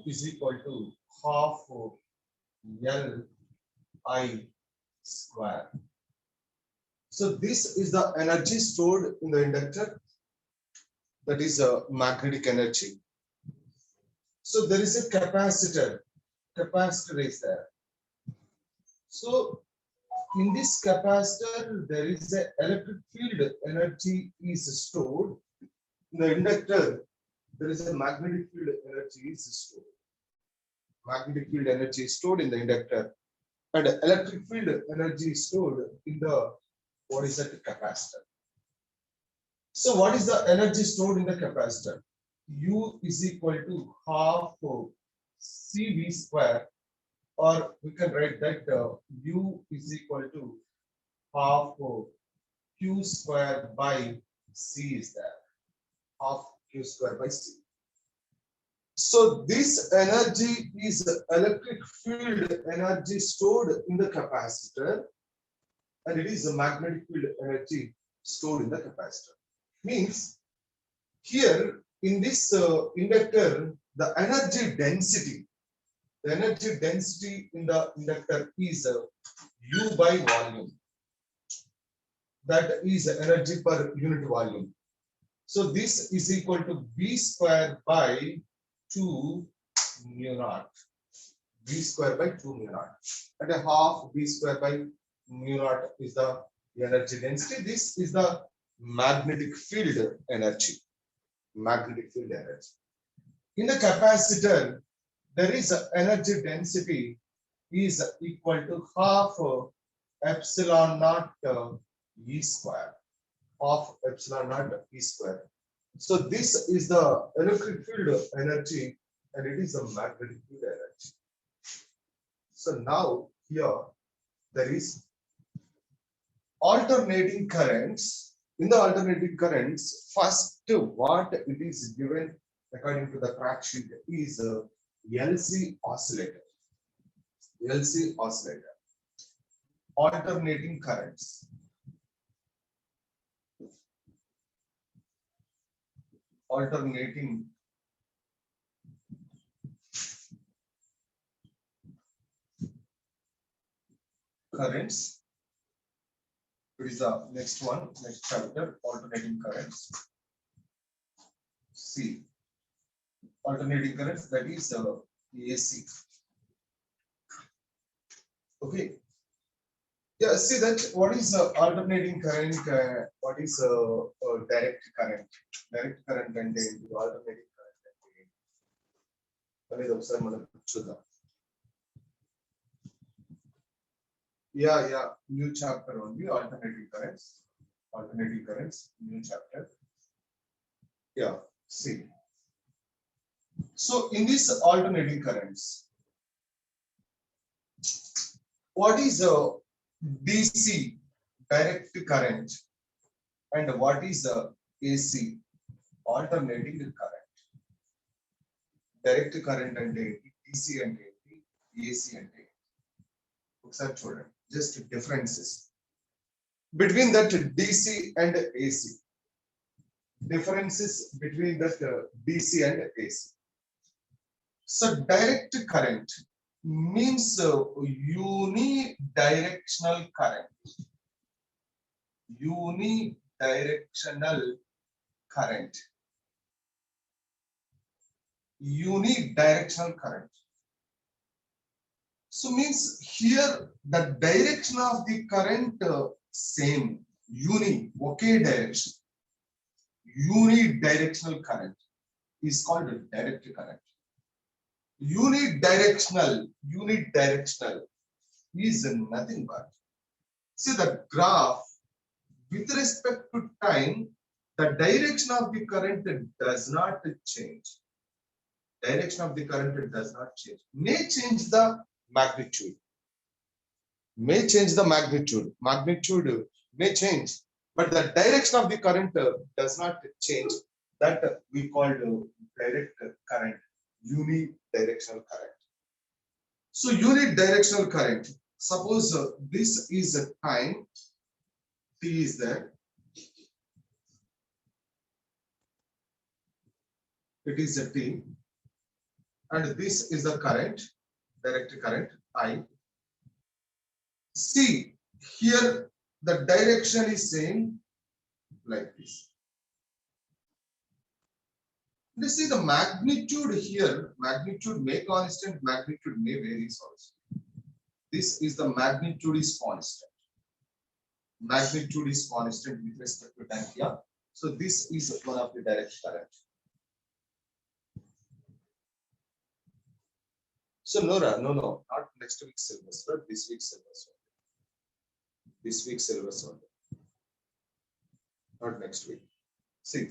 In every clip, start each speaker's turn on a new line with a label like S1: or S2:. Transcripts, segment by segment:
S1: is equal to half of L I square. So this is the energy stored in the inductor, that is a magnetic energy. So there is a capacitor. Capacitor is there. So in this capacitor, there is a electric field energy is stored. In the inductor, there is a magnetic field energy is stored. Magnetic field energy is stored in the inductor, and electric field energy is stored in the, what is that, capacitor. So what is the energy stored in the capacitor? U is equal to half of CV square, or we can write that U is equal to half of Q square by C is there. Half Q square by C. So this energy is electric field energy stored in the capacitor, and it is a magnetic field energy stored in the capacitor. Means here in this inductor, the energy density in the inductor is U by volume. That is energy per unit volume. So this is equal to V square by 2 mu naught. V square by 2 mu naught. And a half V square by mu naught is the energy density. This is the magnetic field energy. Magnetic field energy. In the capacitor, there is a energy density is equal to half epsilon naught E square. Half epsilon naught E square. So this is the electric field energy, and it is a magnetic field energy. So now here there is alternating currents. In the alternating currents, first what it is given according to the track sheet is LC oscillator. LC oscillator. Alternating currents. Alternating currents. It is the next one, next chapter, alternating currents. C. Alternating currents, that is AC. Okay. Yeah, see that what is alternating current, what is direct current? Direct current and alternating current. Yeah, new chapter only, alternating currents. Alternating currents, new chapter. Yeah, see. So in this alternating currents, what is DC, direct current, and what is AC, alternating current? Direct current and DC and AC and just differences between that DC and AC. Differences between that DC and AC. So direct current means unidirectional current. Unidirectional current. Unidirectional current. So means here the direction of the current same, okay direction. Unidirectional current is called direct current. Unidirectional is nothing but, see the graph with respect to time, the direction of the current does not change. Direction of the current does not change. May change the magnitude. May change the magnitude. Magnitude may change, but the direction of the current does not change. That we call direct current, unidirectional current. So unidirectional current, suppose this is a time, T is there. It is a T. and this is the current, direct current I. See here the direction is same like this. You see the magnitude here, magnitude may constant, magnitude may varies also. This is the magnitude is constant. Magnitude is constant with respect to time here. So this is one of the direct current. So Nora, no, not next week's syllabus, but this week's syllabus. This week's syllabus only. Not next week. See.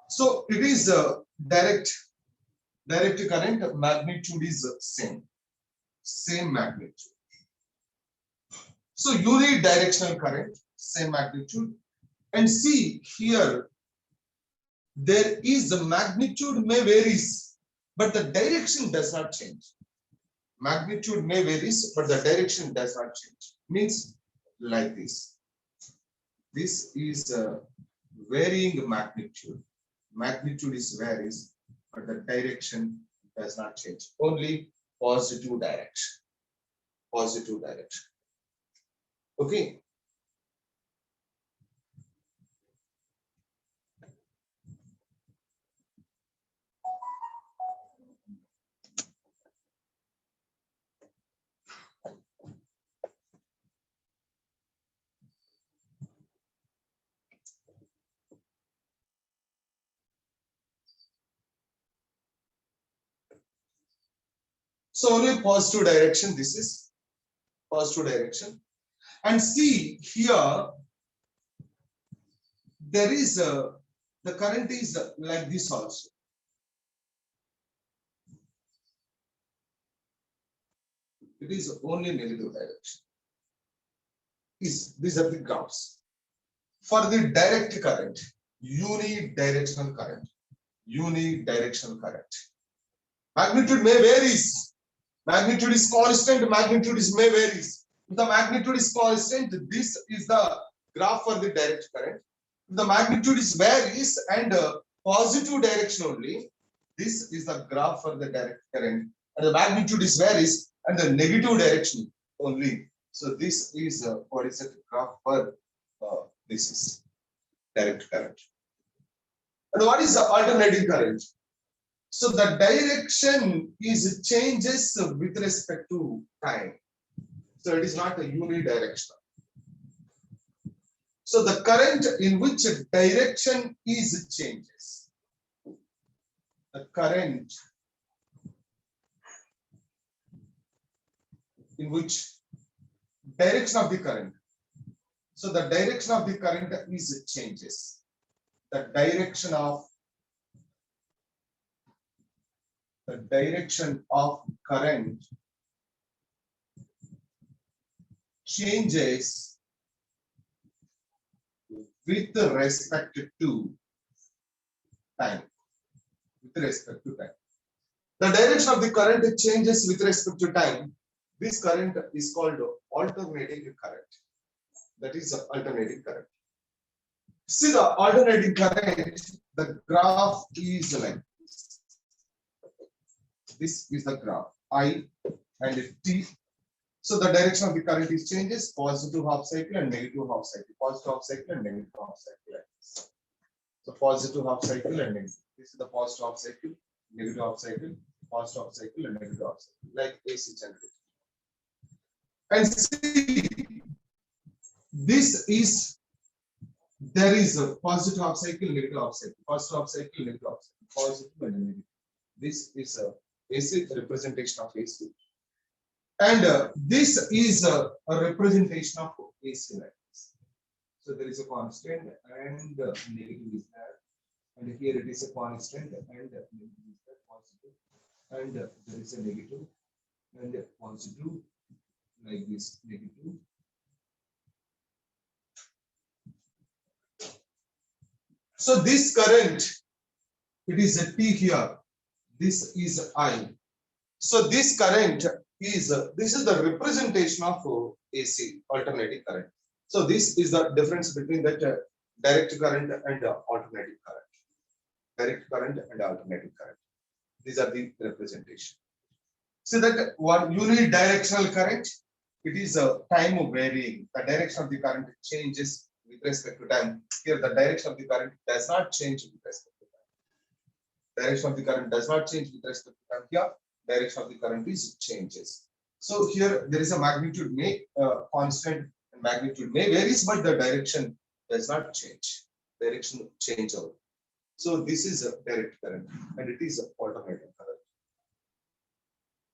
S1: So it is direct current, magnitude is same magnitude. So unidirectional current, same magnitude. And see here, there is the magnitude may varies, but the direction does not change. Magnitude may varies, but the direction does not change. Means like this. This is a varying magnitude. Magnitude is varies, but the direction does not change. Only positive direction. Positive direction. Okay. So only positive direction, this is positive direction. And see here, there is the current is like this also. It is only negative direction. These are the graphs. For the direct current, unidirectional current, unidirectional current. Magnitude may varies. Magnitude is constant, magnitude is may varies. If the magnitude is constant, this is the graph for the direct current. If the magnitude is varies and positive direction only, this is the graph for the direct current. And the magnitude is varies and the negative direction only. So this is what is the graph for this is direct current. And what is the alternating current? So the direction is changes with respect to time. So it is not a unidirectional. So the current in which direction is changes. The current in which direction of the current. So the direction of the current is changes. The direction of current changes with respect to time. With respect to time. The direction of the current changes with respect to time. This current is called alternating current. That is alternating current. See the alternating current, the graph is like this. This is the graph I and T. So the direction of the current is changes, positive half cycle and negative half cycle, positive half cycle and negative half cycle. Like this. So positive half cycle and negative. This is the positive half cycle, negative half cycle, positive half cycle and negative half cycle, like AC generator. And see, this is, there is a positive half cycle, negative half cycle, positive half cycle, negative half cycle, positive and negative. This is a AC representation of AC. And this is a representation of AC like this. So there is a constant and negative is there. And here it is a constant and negative is there, positive. And there is a negative and positive like this, negative. So this current, it is a T here. This is I. So this current is, this is the representation of AC, alternating current. So this is the difference between that direct current and alternating current. Direct current and alternating current. These are the representation. So that one unidirectional current, it is a time varying. The direction of the current changes with respect to time. Here the direction of the current does not change with respect to time. Direction of the current does not change with respect to time. Here direction of the current is changes. So here there is a magnitude may constant, and magnitude may varies, but the direction does not change. Direction change out. So this is a direct current and it is a alternating current.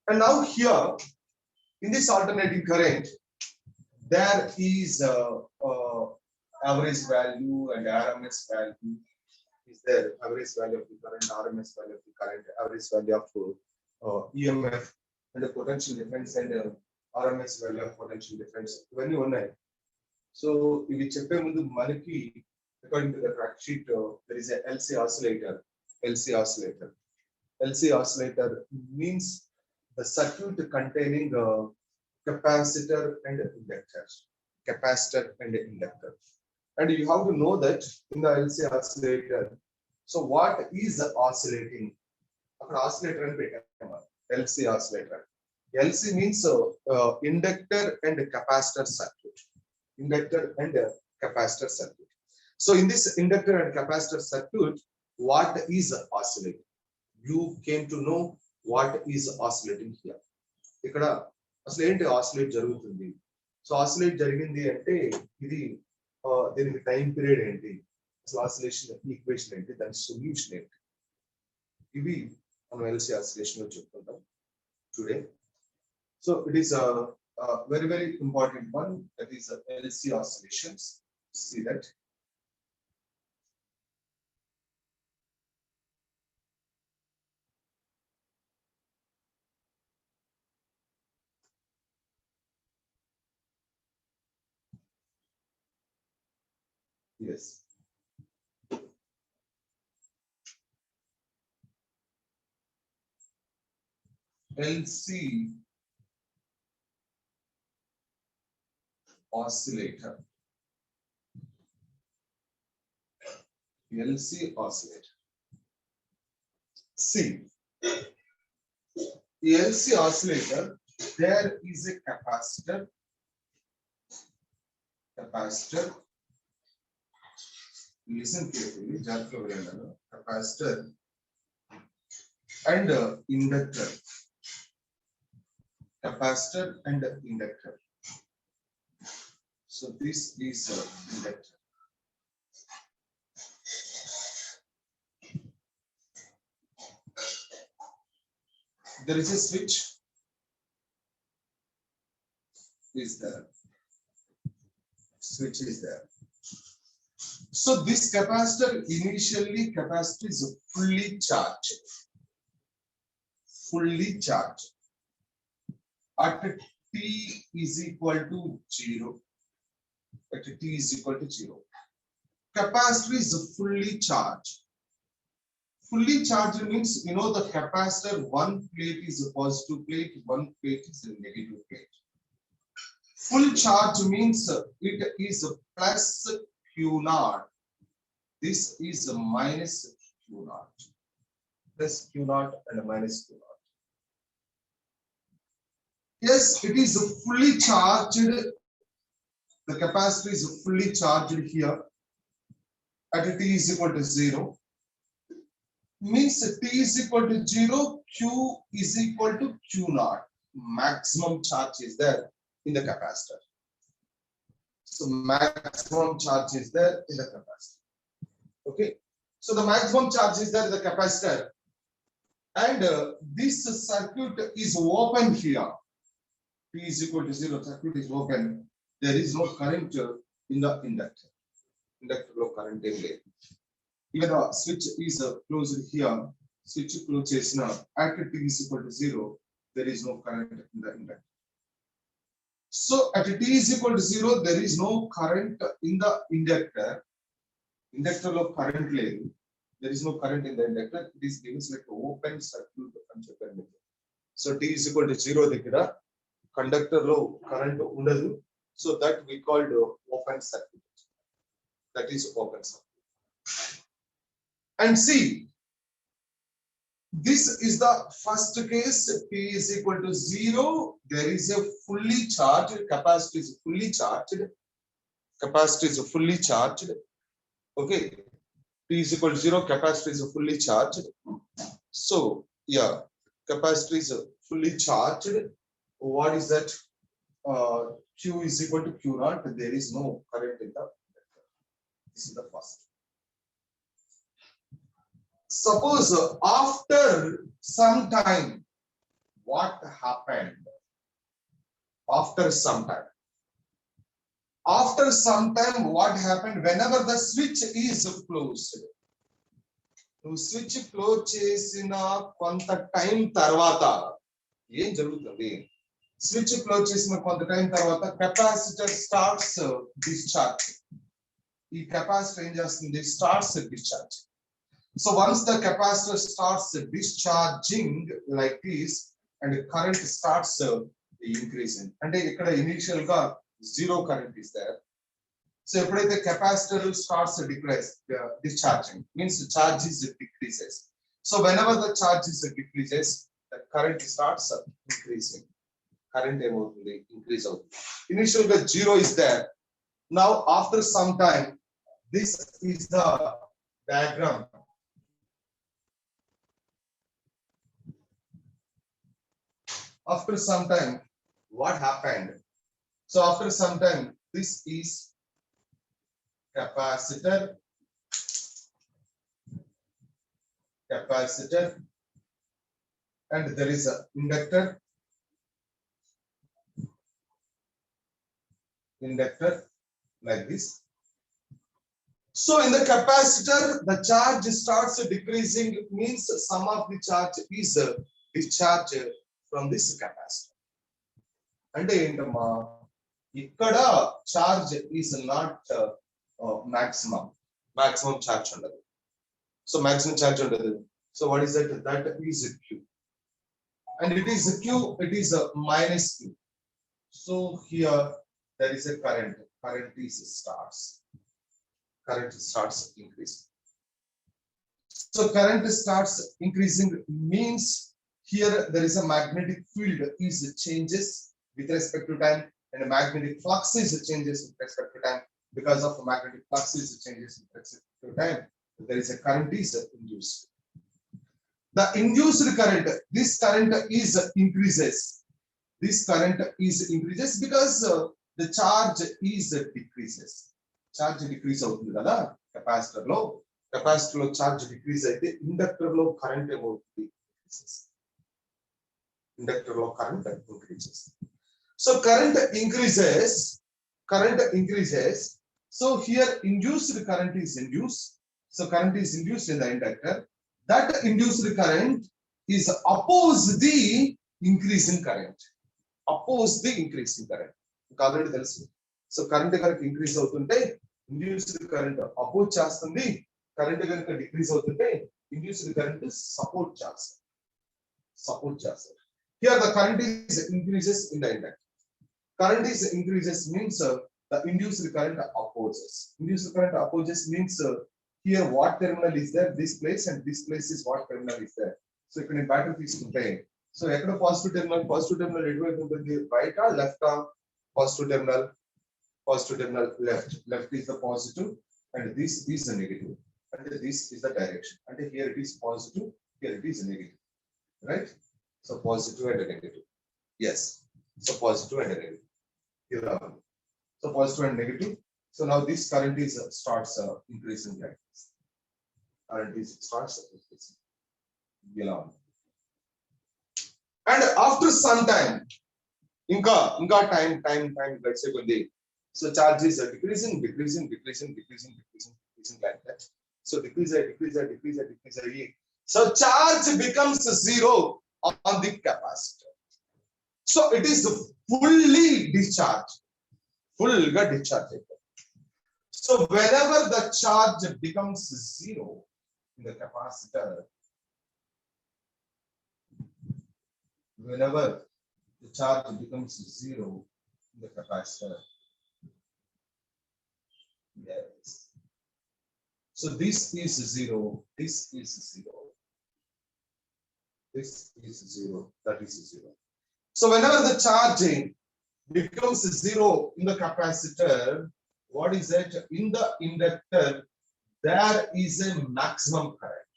S1: And now here in this alternating current, there is average value and RMS value. Is there average value of the current, RMS value of the current, average value of EMF, and the potential difference, and RMS value of potential difference. When you know, so if we check manaki, according to the fact sheet, there is a LC oscillator. LC oscillator. LC oscillator means the circuit containing capacitor and inductor. Capacitor and inductor. And you have to know that in the LC oscillator, so what is oscillating? Oscillator and LC oscillator. LC means inductor and capacitor circuit. Inductor and capacitor circuit. So in this inductor and capacitor circuit, what is oscillating? You came to know what is oscillating here. ఇక్కడ అసలు ఏంటి oscillate జరుగుతుంది? So oscillate జరిగింది అంటే ఇది దీనికి time period ఏంటి? అసలు oscillation ఈక్వేషన్ ఏంటి? దాని సొల్యూషన్ ఏంటి? ఇవి మనం LC oscillation లో చెప్పుకుంటాం today. So it is a very important one, that is LC oscillations. See that. Yes. LC oscillator. LC oscillator. See, LC oscillator, there is a capacitor. Capacitor. Listen carefully. Capacitor and inductor. Capacitor and inductor. So this is inductor. There is a switch. Is there? Switch is there. So this capacitor, initially capacitor is fully charged. Fully charged. At t is equal to 0. At t is equal to 0. Capacitor is fully charged. Fully charged means, you know, the capacitor, one plate is a positive plate, one plate is a negative plate. Full charge means it is a plus Q naught. This is a minus Q naught. Plus Q naught and minus Q naught. Yes, it is fully charged. The capacitor is fully charged here. At t is equal to 0. Means t is equal to 0, Q is equal to Q naught. Maximum charge is there in the capacitor. So maximum charge is there in the capacitor. Okay. So the maximum charge is there in the capacitor. And this circuit is open here. T is equal to 0, circuit is open. There is no current in the inductor. Inductor low current in there. Even the switch is closed here. Switch closes now. At t is equal to 0, there is no current in the inductor. So at t is equal to 0, there is no current in the inductor. Inductor low current level. There is no current in the inductor. It is given like open circuit. So t is equal to 0. The conductor low current undadu. So that we called open circuit. That is open circuit. And see, This is the first case. T is equal to 0. There is a fully charged capacitor is fully charged. Capacitor is fully charged. Okay. T is equal to 0. Capacitor is fully charged. So yeah, capacitor is fully charged. What is that? Q is equal to Q naught. There is no current in the inductor. This is the first. Suppose after some time, what happened? After some time. After some time, what happened? Whenever the switch is closed. Switch close చేసిన కొంత time తర్వాత ఏం జరుగుతుంది? Switch close చేసిన కొంత time తర్వాత capacitor starts discharge. ఈ capacitor ఏం చేస్తుంది? Starts discharge. So once the capacitor starts discharging like this and current starts increasing. అంటే ఇక్కడ ఇనిషియల్ గా zero current is there. So eppadaithe capacitor starts discharging, means the charge is decreases. So whenever the charge is decreases, the current starts increasing. Current emoutundi increase avutundi. Initial ga zero is there. Now after some time, this is the diagram. After some time, what happened? So after some time, this is capacitor, and there is a inductor, like this. So in the capacitor, the charge starts decreasing, means some of the charge is discharged from this capacitor. And ఏంటమ్మా ఇక్కడ charge is not maximum charge ఉండదు. So maximum charge ఉండదు. So what is that? That is Q. And it is Q, it is a minus Q. So here there is a current. Current starts increasing. So current starts increasing means here there is a magnetic field is changes with respect to time, and a magnetic flux is changes with respect to time. Because of magnetic flux is changes with respect to time, there is a current is induced. The induced current, this current is increases. This current is increases because the charge is decreases. Charge decrease అవుతుంది కదా capacitor లో. Capacitor లో charge decrease అయితే inductor లో current ఏమవుతుంది? Inductor లో current increases. So current increases. So here induced current is induced. So current is induced in the inductor. That induced current is oppose the increasing current. Oppose the increasing current. Already తెలుసు. So current కనుక increase అవుతుంటే induced current oppose చేస్తుంది. Current కనుక decrease అవుతుంటే induced current support చేస్తుంది. Here the current is increases in the inductor. Current is increases means the induced current opposes. Induced current opposes means here what terminal is there? This place, and this place is what terminal is there. So you can battery తీసుకుంటే, so ekkada positive terminal ఎటువైపు ఉంటుంది? Right or left? Positive terminal left is the positive, and this is the negative, and this is the direction. And here it is positive, here it is negative, right? So positive and negative. Yes. So positive and negative. Here so positive and negative. So now this current is starts increasing like this. Current is starts increasing. And after some time, inka time let's say kondi. So charge is decreasing like that. So decrease. So charge becomes zero on the capacitor. So it is fully discharged. Full discharge. So whenever the charge becomes zero in the capacitor, yes. So this is zero. This is 0. That is 0. So whenever the charging becomes 0 in the capacitor, what is it? In the inductor, there is a maximum current,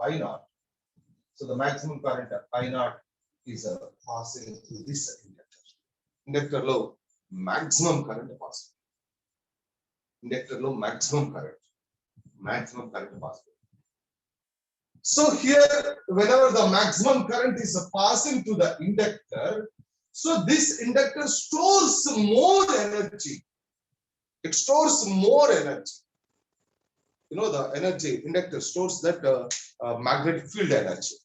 S1: I naught. So the maximum current I naught is passing through this inductor. Inductor low, maximum current passing. Inductor low, maximum current passing. So here, whenever the maximum current is passing to the inductor, so this inductor stores more energy. It stores more energy. You know, the energy inductor stores that magnetic field energy.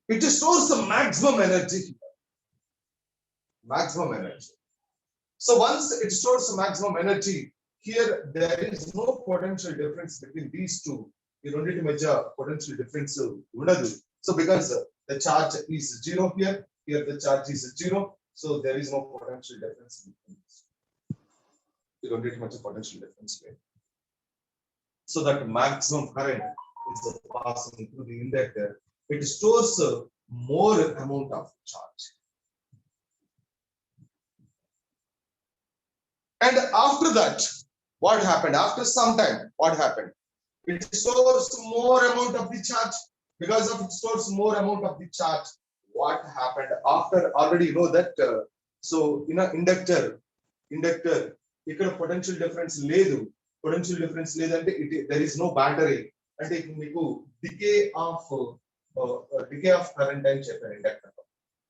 S1: It stores the maximum energy here. Maximum energy. So once it stores maximum energy, here there is no potential difference between these two. You don't need to measure potential difference. So because the charge is 0 here, here the charge is 0, so there is no potential difference between these. You don't need much potential difference here. So that maximum current is passing through the inductor. It stores more amount of charge. And after that, what happened? After some time, what happened? It stores more amount of the charge. Because of it stores more amount of the charge, what happened? After already you know that, so in an inductor, ఇక్కడ potential difference లేదు. Potential difference లేదంటే there is no battery. అంటే మీకు decay of current అని చెప్పారు inductor.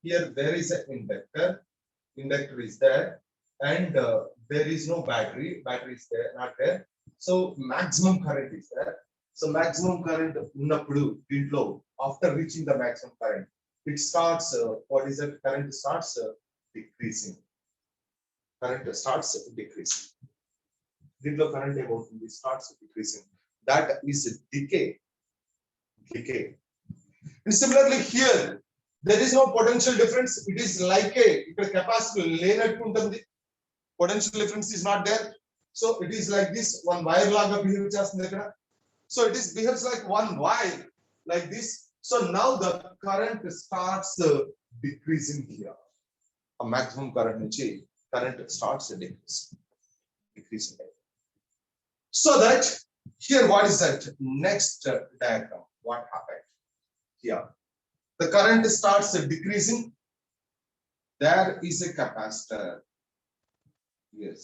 S1: Here there is an inductor is there, and there is no battery is there, not there. So maximum current is there. So maximum current ఉన్నప్పుడు దీంట్లో after reaching the maximum current, it starts what is it? Current starts decreasing. Current starts decreasing. దీంట్లో current ఏమవుతుంది? Starts decreasing. That is decay. And similarly here, there is no potential difference. It is like a capacitor లేనట్టు ఉంటుంది. Potential difference is not there. So it is like this, one wire laga behave చేస్తుంది ఇక్కడ. So it is behaves like one wire, like this. So now the current starts decreasing here. A maximum current నుంచి current starts decreasing. So that here, what is that? Next diagram, what happened here? The current starts decreasing. There is a capacitor. Yes,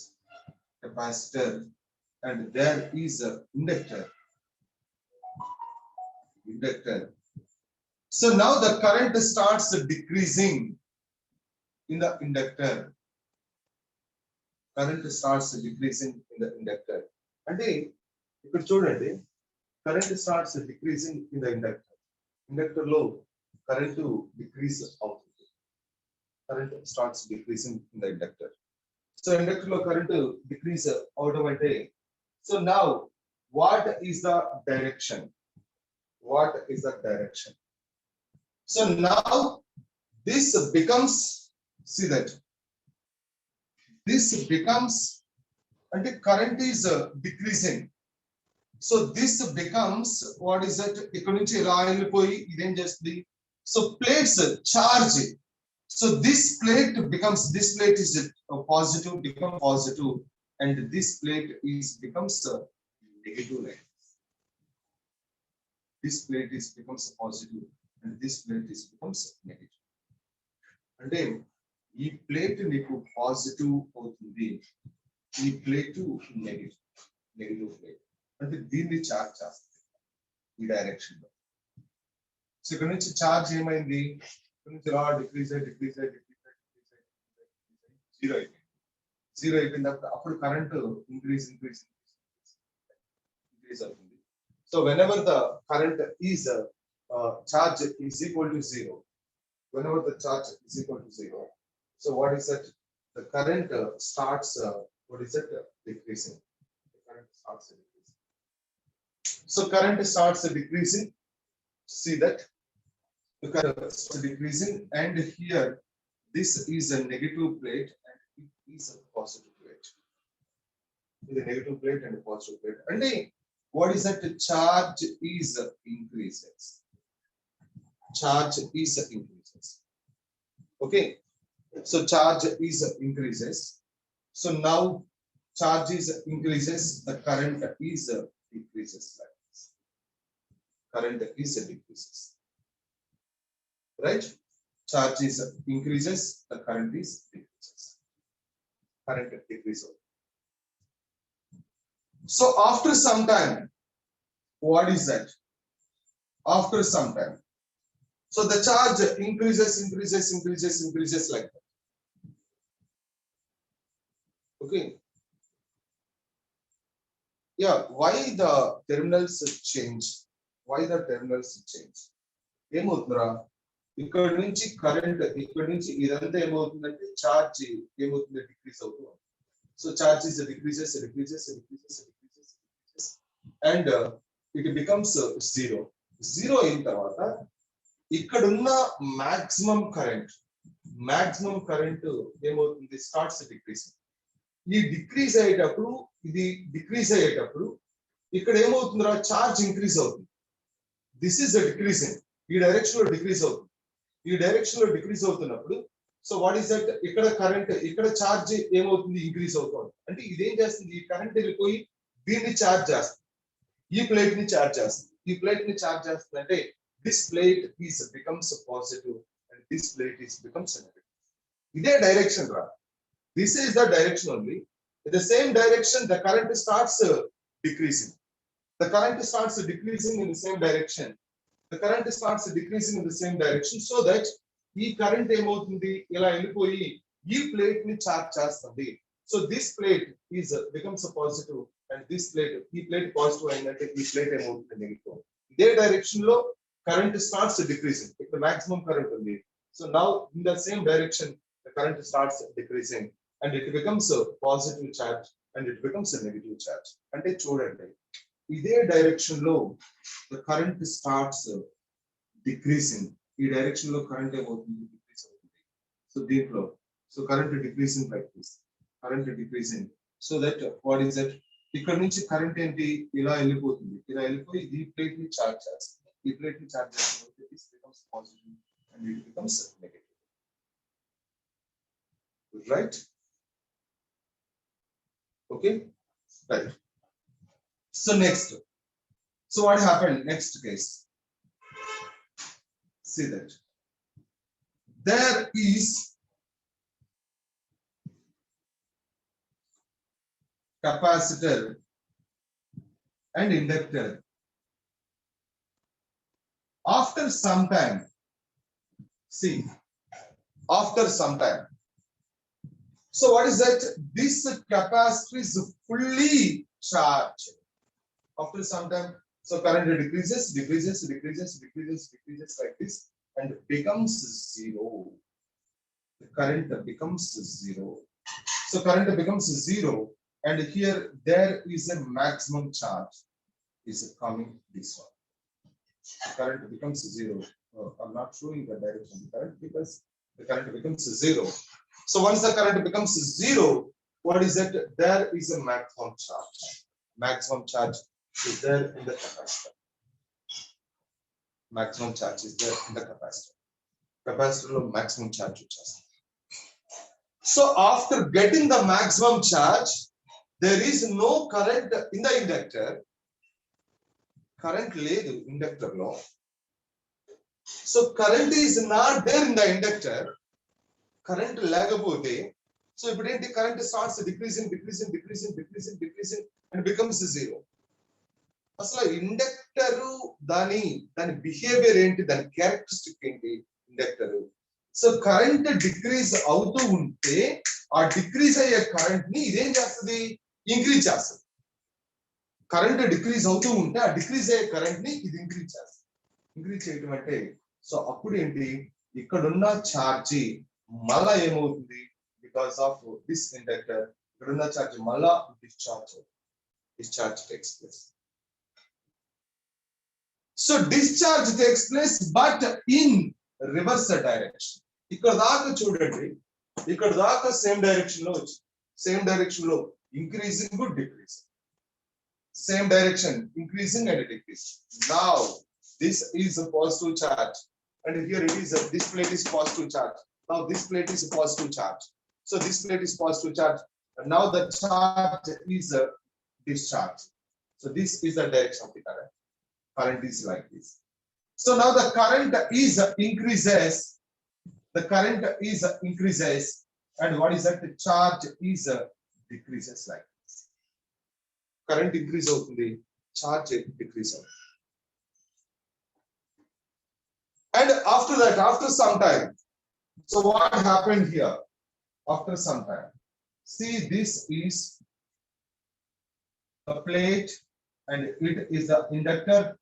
S1: capacitor, and there is a inductor. So now the current starts decreasing in the inductor. Current starts decreasing in the inductor. అంటే ఇక్కడ చూడండి, current starts decreasing in the inductor. Inductor లో current decrease అవుతుంది. Current starts decreasing in the inductor. So inductor లో current decrease అవడం అంటే, so now what is the direction? What is the direction? So now this becomes, see that this becomes, and the current is decreasing. So this becomes, what is that? ఇక్కడ నుంచి ఇలా వెళ్ళిపోయి ఇదేం చేస్తుంది? So plates charge. So this plate is positive, become positive, and this plate becomes negative. This plate becomes positive, and this plate becomes negative. అంటే ఈ plate నీకు positive అవుతుంది, ఈ ప్లేట్ నెగిటివ్ ప్లేట్. అంటే దీన్ని చార్జ్ చేస్తుంది ఈ డైరెక్షన్ లో. సో ఇక్కడ నుంచి చార్జ్ ఏమైంది? ఇక్కడ నుంచి రా డిక్రీజ్ జీరో అయిపోయింది. అప్పుడు కరెంట్ ఇంక్రీజ్ అవుతుంది. So whenever the current is charge is equal to 0, whenever the charge is equal to 0, so what is that? The current starts decreasing. The current starts decreasing. So current starts decreasing. See that the current starts decreasing, and here this is a negative plate and it is a positive plate. It is a negative plate and a positive plate. And what is that? The charge is increases. charge is increases. Okay, so charge is increases. So now charge is increases, the current is decreases. Like this. Current is decreases. Right? Charge is increases, the current is decreases. Current decreases. So after some time, what is that? After some time. So the charge increases like that. Okay. Yeah, why the terminals change? Why the terminals change? ఏమవుతుందిరా ఇక్కడ నుంచి current ఇక్కడ నుంచి ఇదంతా ఏమవుతుందంటే charge ఏమవుతుంది decrease అవుతుంది. So charge is decreases and it becomes zero. Zero అయిన తర్వాత ఇక్కడున్న మాక్సిమం కరెంట్ ఏమవుతుంది స్టార్ట్స్ డిక్రీసింగ్. ఈ డిక్రీజ్ అయ్యేటప్పుడు ఇది డిక్రీజ్ అయ్యేటప్పుడు ఇక్కడ ఏమవుతుందిరా ఛార్జ్ ఇంక్రీజ్ అవుతుంది. This is the decreasing. ఈ డైరెక్షన్ లో డిక్రీజ్ అవుతుంది. ఈ డైరెక్షన్ లో డిక్రీజ్ అవుతున్నప్పుడు సో వాట్ ఈస్ దట్ ఇక్కడ కరెంట్ ఇక్కడ ఛార్జ్ ఏమవుతుంది ఇంక్రీజ్ అవుతుంది. అంటే ఇదేం చేస్తుంది ఈ కరెంట్ వెళ్ళిపోయి దీన్ని ఛార్జ్ చేస్తుంది. ఈ ప్లేట్ ని ఛార్జ్ చేస్తుంది. ఈ ప్లేట్ ని ఛార్జ్ చేస్తుంది అంటే this plate is becomes positive and this plate is becomes negative. ఇదే డైరెక్షన్ రా. This is the direction only. In the same direction, the current starts decreasing. The current starts decreasing in the same direction. The current starts decreasing in the same direction so that ఈ current ఏమవుతుంది ఇలా వెళ్ళిపోయి ఈ plate ని charge చేస్తుంది. So this plate is becomes positive and this plate ఈ plate positive అయిందంటే ఈ ప్లేట్ ఏమవుతుంది నెగటివ్. ఇదే డైరెక్షన్ లో కరెంట్ స్టార్ట్స్ డిక్రీసింగ్. ఇక్కడ మాక్సిమం కరెంట్ ఉంది. So now in the same direction the current starts decreasing and it becomes a positive charge and it becomes a negative charge. అంటే చూడండి ఇదే డైరెక్షన్ లో the current starts decreasing. ఈ direction లో current ఏమవుతుంది decrease అవుతుంది. So దీంట్లో so current decreasing like this. Current decreasing so that what is that ఇక్కడ నుంచి కరెంట్ ఏంటి ఇలా వెళ్ళిపోతుంది. ఇలా వెళ్ళిపోయి ఈ ప్లేట్ ని చార్జ్ చేస్తుంది. ఈ ప్లేట్ ని చార్జ్ చేస్తుంది. This becomes positive and it becomes negative. Right? Okay, right. So next, so what happened next case? See that there is capacitor and inductor. After some time, see, after some time. So what is that? This capacitor is fully charged. After some time, so current decreases like this and becomes zero. The current becomes zero. So current becomes zero and here there is a maximum charge is coming this one. The current becomes zero. I'm not showing the direction of the current because the current becomes zero. So once the current becomes zero, what is that? There is a maximum charge. Maximum charge is there in the capacitor. Maximum charge is there in the capacitor. Capacitor lo maximum charge వచ్చేస్తుంది. So after getting the maximum charge, there is no current in the inductor. Current లేదు inductor లో. So current is not there in the inductor. Current లేకపోతే so ఇప్పుడు ఏంటి current starts decreasing and becomes zero. అసలు inductor దాని behaviour ఏంటి, దాని characteristic ఏంటి ఇండక్టర్. సో కరెంట్ డిక్రీజ్ అవుతూ ఉంటే ఆ డిక్రీజ్ అయ్యే కరెంట్ ని ఇదేం చేస్తుంది ఇంక్రీజ్ చేస్తుంది. కరెంట్ డిక్రీజ్ అవుతూ ఉంటే ఆ డిక్రీజ్ అయ్యే కరెంట్ ని ఇది ఇంక్రీజ్ చేస్తుంది. ఇంక్రీజ్ చేయడం అంటే సో అప్పుడు ఏంటి ఇక్కడున్న ఛార్జీ మళ్ళా ఏమవుతుంది బికాస్ ఆఫ్ దిస్ ఇండక్టర్ ఇక్కడున్న ఛార్జ్ మళ్ళా discharge takes place. So discharge takes place but in reverse direction. ఇక్కడ దాకా చూడండి, ఇక్కడ దాకా సేమ్ డైరెక్షన్ లో వచ్చి సేమ్ డైరెక్షన్ లో increasing decreasing, same direction increasing and decreasing. Now this is a positive charge and here it is this plate is positive charge. Now this plate is a positive charge. So this plate is positive charge, and now the charge is discharge. So this is the direction of the current. Current is like this. So now the current is increases. The current is increases, and what is that? The charge is decreases like this. Current increase outundi, charge decrease outundi. And after that, after some time, so what happened here? After some time, see, this is a plate, and it is the inductor,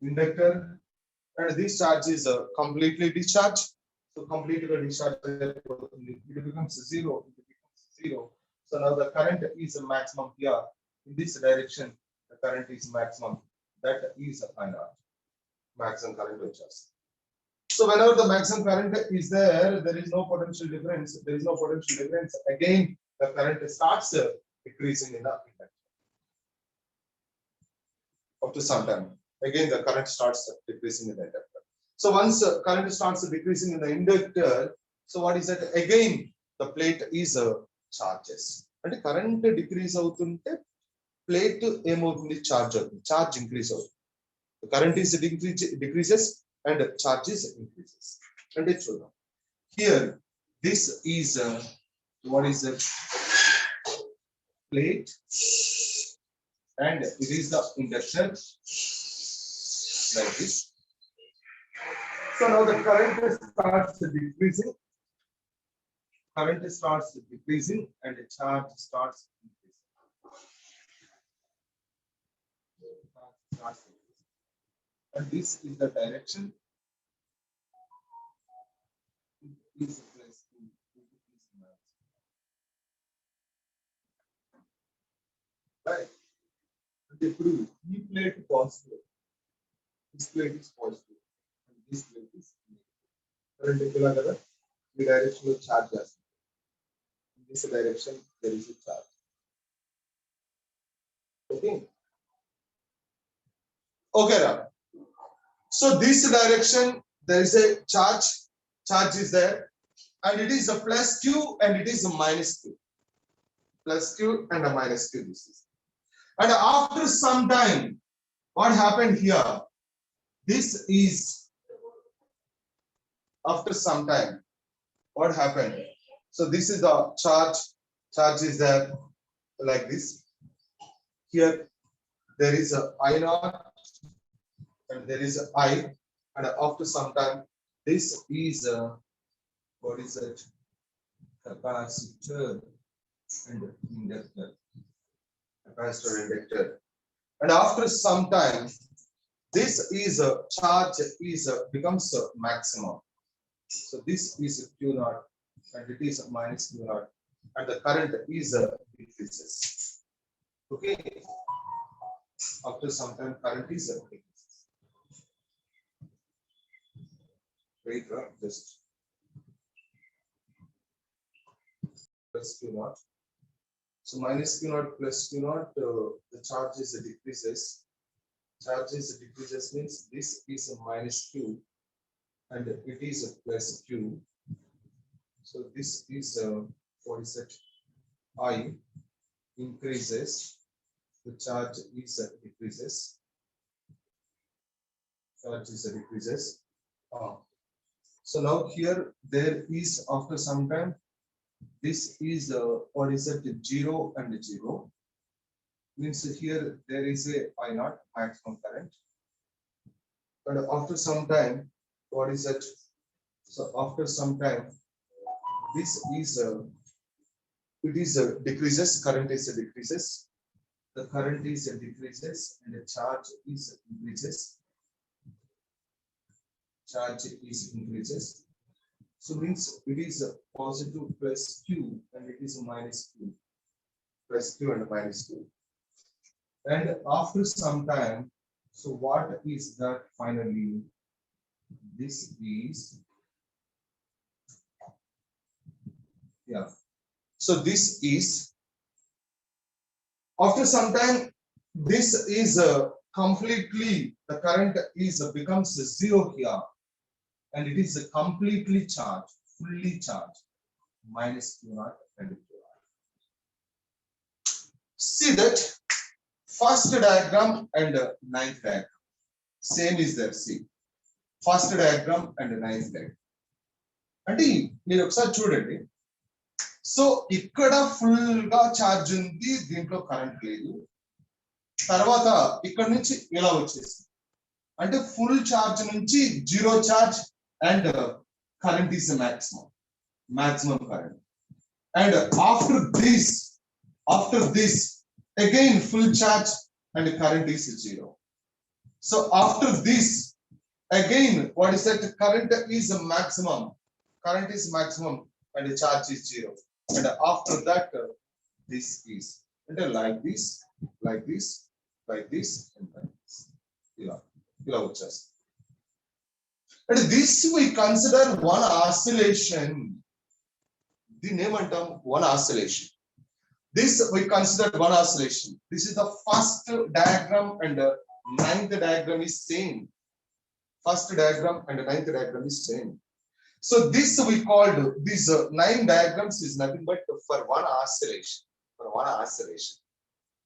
S1: and this charge is completely discharged. So completely discharged, it becomes zero. It becomes zero. So now the current is a maximum here. In this direction, the current is maximum. That is a maximum current adjust. So whenever the maximum current is there, there is no potential difference. There is no potential difference. Again, the current starts decreasing in the inductor. After some time, again the current starts decreasing in the inductor. So once current starts decreasing in the inductor, so what is that? Again, the plate is charges. And the current decrease outunte plate emoutundi charge increase outundi. The current is decreases and charges increases. And it's true. Here, this is what is the plate, and it is the inductor like this. So now the current starts decreasing. Current starts decreasing and the charge starts increasing. And this is the direction. Right. ఇప్పుడు ఈ plate positive, this plate is positive, and this plate is negative. Current ఇలా కదా, ఈ direction లో charge చేస్తుంది. In this direction there is a charge. Okay. Okay, Ram. So this direction there is a charge. Charge is there, and it is a plus Q and it is a minus Q. Plus Q and a minus Q. This is. And after some time, what happened here? This is after some time. What happened? So this is the charge. Charge is there like this. Here there is a I naught and there is a I, and after some time, this is a what is it? Capacitor and inductor. Capacitor inductor. And after some time, this is a charge is becomes a maximum. So this is a Q naught and it is a minus Q naught, and the current is decreases. Okay. After some time, current is decreases. Wait, just plus Q naught. So minus Q naught plus Q naught, the charge is decreases. Charge is decreases means this is a minus Q and it is a plus Q. So this is what is it? I increases. The charge is decreases. Charge is decreases. So now here there is after some time. This is what is it? 0 and 0. Means here there is a I naught maximum current. But after some time, what is it? So after some time, this is it is decreases. Current is decreases. The current is decreases and the charge is increases. Charge is increases. So means it is a positive plus Q and it is a minus Q. Plus Q and a minus Q. And after some time, so what is that finally? This is, yeah. So this is, after some time, this is completely, the current is becomes 0 here. and it is completely charged, fully charged, minus Q naught and Q naught. See that first diagram and ninth diagram. Same is there. See, first diagram and ninth diagram. అంటే మీరు ఒకసారి చూడండి. So ఇక్కడ full గా charge ఉంది, దీంట్లో current లేదు. తర్వాత ఇక్కడ నుంచి ఇలా వచ్చేసి అంటే ఫుల్ ఛార్జ్ నుంచి zero charge and current is maximum current. And after this again full charge and current is zero. So after this again what is that? Current is maximum and the charge is zero. And after that this is and like this and like this. ఇలా వచ్చేస్తుంది. And this we consider one oscillation. దీన్ని ఏమంటాం? One oscillation. This we consider one oscillation. This is the first diagram and ninth diagram is same. First diagram and ninth diagram is same. So this we called these 9 diagrams is nothing but for one oscillation.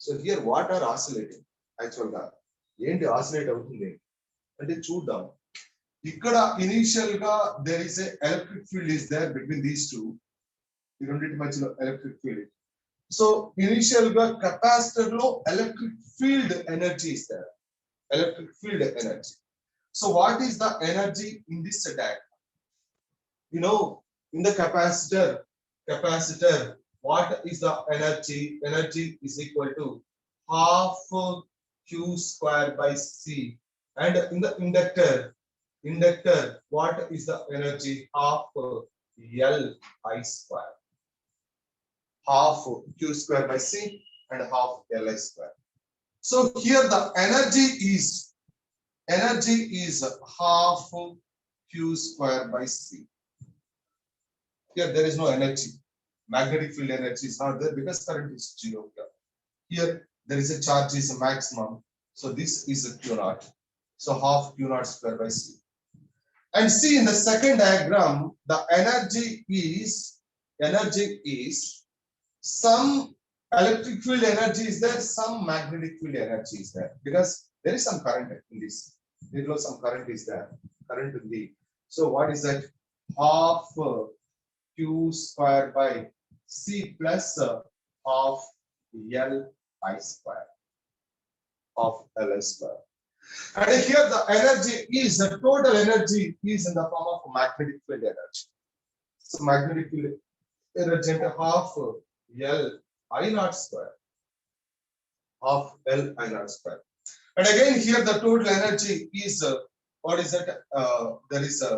S1: So here what are oscillating? Actually గా ఏంటి oscillate అవుతుంది అంటే చూద్దాం. ఇక్కడ initial గా there is a electric field is there between these two. ఈ రెండింటి మధ్యలో ఎలక్ట్రిక్ ఫీల్డ్. సో ఇనిషియల్ గా కెపాసిటర్ లో electric field energy is there. Electric field energy. So what is the energy in this diagram? You know, in the capacitor, what is the energy? Energy is equal to half Q square by C. And in the inductor, what is the energy? Half L I square. Half Q square by C and half L I square. So here the energy is half Q square by C. Here there is no energy. Magnetic field energy is not there because current is zero here. Here there is a charge is a maximum. So this is a Q naught. So half Q naught square by C. And see in the second diagram, the energy is some electric field energy is there, some magnetic field energy is there because there is some current in this. There is some current is there. Current in the. So what is that? Half Q square by C plus half L I square. Half L I square. And here the energy is the total energy is in the form of magnetic field energy. So magnetic field energy into half L I naught square. Half L I naught square. And again here the total energy is what is that? There is a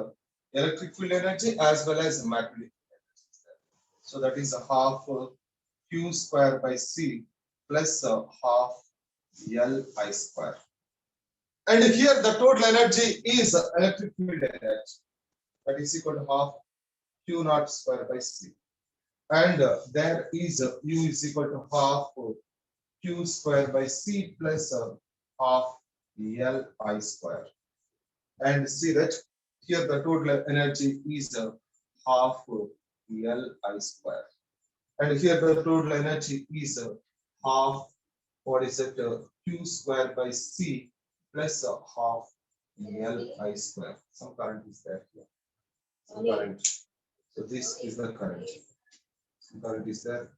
S1: electric field energy as well as magnetic field energy. So that is a half Q square by C plus half L I square. And here the total energy is electric field energy. That is equal to half Q naught square by C. And there is U is equal to half Q square by C plus half L I square. And see that here the total energy is half L I square. And here the total energy is half, what is it, Q square by C plus half L I square. Some current is there here. Some current. So this is the current. Some current is there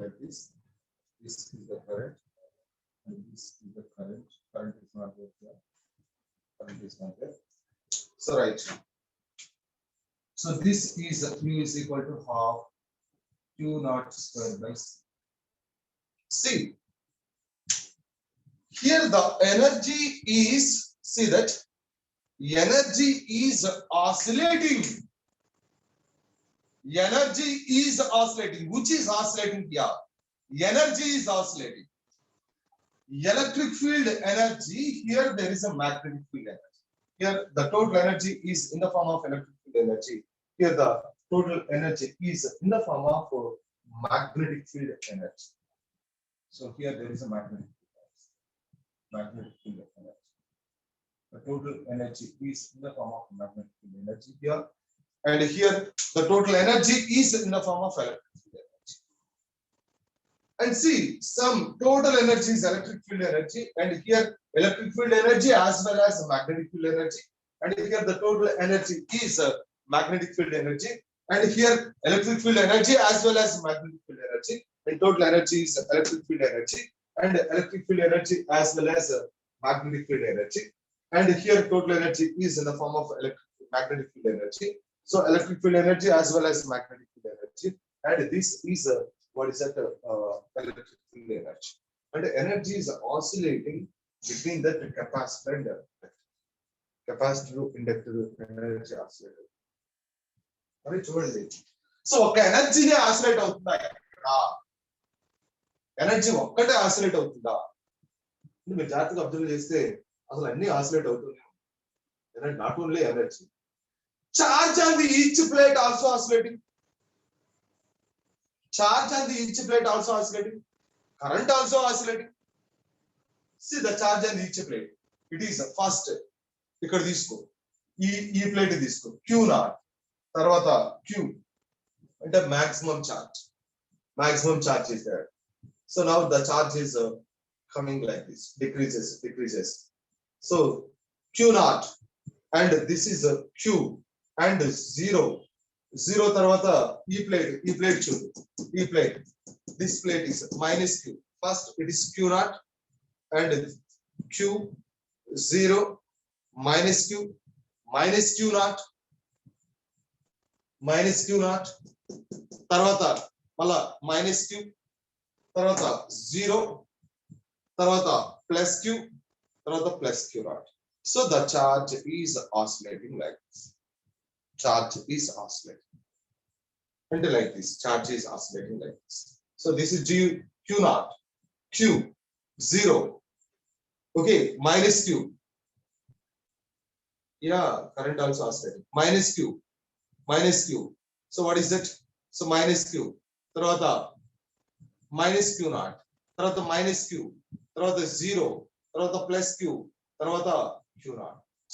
S1: like this. This is the current. And this is the current. Current is not there here. Current is not there. So right. So this is Q is equal to half Q naught square by C. See, here the energy is, see that energy is oscillating. Energy is oscillating. Which is oscillating here? Energy is oscillating. Electric field energy, here there is a magnetic field energy. Here the total energy is in the form of electric field energy. Here the total energy is in the form of magnetic field energy. So here there is a magnetic field energy. The total energy is in the form of magnetic field energy here. And here the total energy is in the form of electric field energy. And see, some total energy is electric field energy, and here electric field energy as well as magnetic field energy. And here the total energy is magnetic field energy. And here electric field energy as well as magnetic field energy. And total energy is electric field energy and electric field energy as well as magnetic field energy. And here total energy is in the form of magnetic field energy. So electric field energy as well as magnetic field energy. And this is what is that electric field energy. And the energy is oscillating between the capacitor and the capacitor inductor energy oscillator. మరి చూడండి, so ఒక ఎనర్జీనే oscillate అవుతుందా? Energy ఒక్కటే oscillate అవుతుందా? మీరు జాగ్రత్తగా observe చేస్తే అసలు అన్ని ఆసిలేట్ అవుతున్నాయి. Not only energy, charge on the each plate also oscillating. Charge on the each plate also oscillating. Current also oscillating. See the charge on each plate. It is first. ఇక్కడ తీసుకో, ఈ plate తీసుకో, Q0, తర్వాత Q అంటే maximum charge. Maximum charge is there. So now the charge is coming like this, decreases. So Q0 and this is Q and 0. 0 తర్వాత ఈ plate చూడు, ఈ plate, this plate is minus Q. First it is Q0 and Q 0 minus Q minus Q0 minus Q0 తర్వాత మళ్ళా minus Q తర్వాత 0 తర్వాత plus Q తర్వాత plus Q0. So the charge is oscillating like this. Charge is oscillating. And like this, charge is oscillating like this. So this is Q0, Q 0, okay, minus Q. Yeah, current also oscillating. Minus Q. So what is that? So minus Q. Tarvata minus Q0. Tarvata minus Q. Tarvata 0. Tarvata plus Q. Tarvata Q0.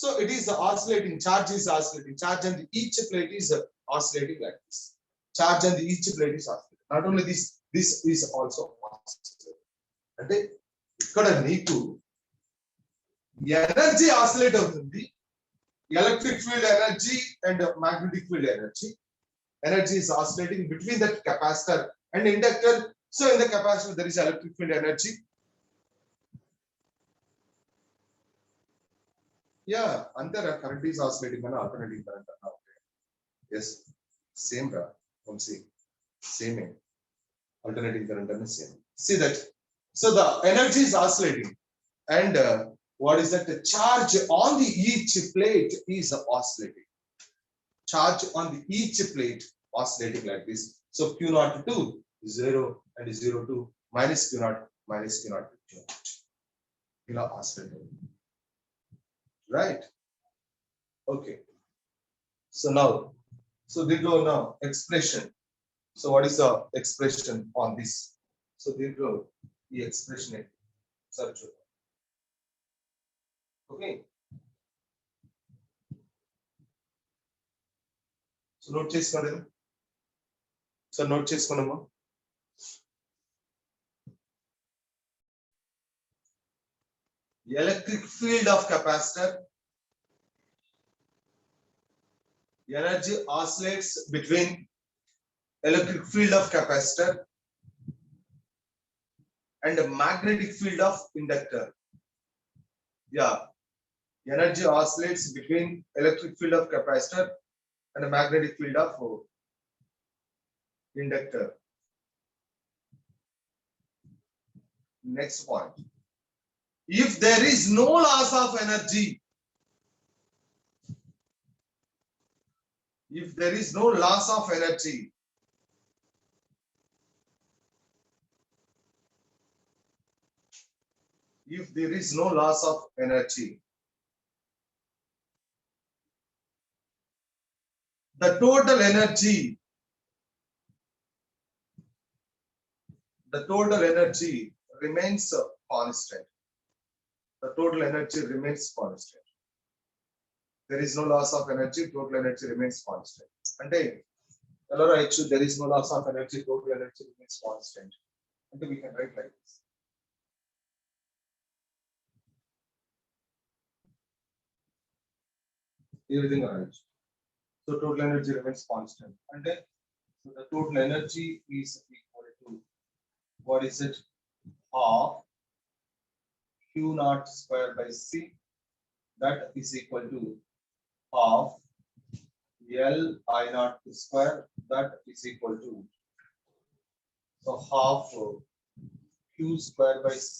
S1: So it is oscillating. Charge is oscillating. Charge on each plate is oscillating like this. Charge on each plate is oscillating. Not only this, this is also oscillating. అంటే ఇక్కడ నీకు energy oscillate అవుతుంది. Electric field energy and magnetic field energy. Energy is oscillating between that capacitor and inductor. So in the capacitor there is electric field energy. Yeah, under current is oscillating and alternating current. Yes, same ra. See, same. Alternating current and same. See that. So the energy is oscillating, and what is that? The charge on the each plate is oscillating. Charge on the each plate oscillating like this. So Q0 to 0 and 0 to minus Q0 to Q0. You know, oscillating. Right? Okay. So now, so we go now expression. So what is the expression on this? So we go the expression. Search. Okay. So note చేసుకోండి. So note చేసుకోండమ్మా. Electric field of capacitor. Energy oscillates between electric field of capacitor and the magnetic field of inductor. Yeah, energy oscillates between electric field of capacitor and the magnetic field of inductor. Next point. If there is no loss of energy, if there is no loss of energy, if there is no loss of energy, the total energy remains constant. The total energy remains constant. there is no loss of energy, total energy remains constant. అంటే ఎలా రాయొచ్చు? There is no loss of energy, total energy remains constant. అంటే we can write like this. ఈ విధంగా రాయొచ్చు. So total energy remains constant. అంటే so the total energy is equal to, what is it? Half Q naught square by C. That is equal to half L I naught square. That is equal to, so half Q square by C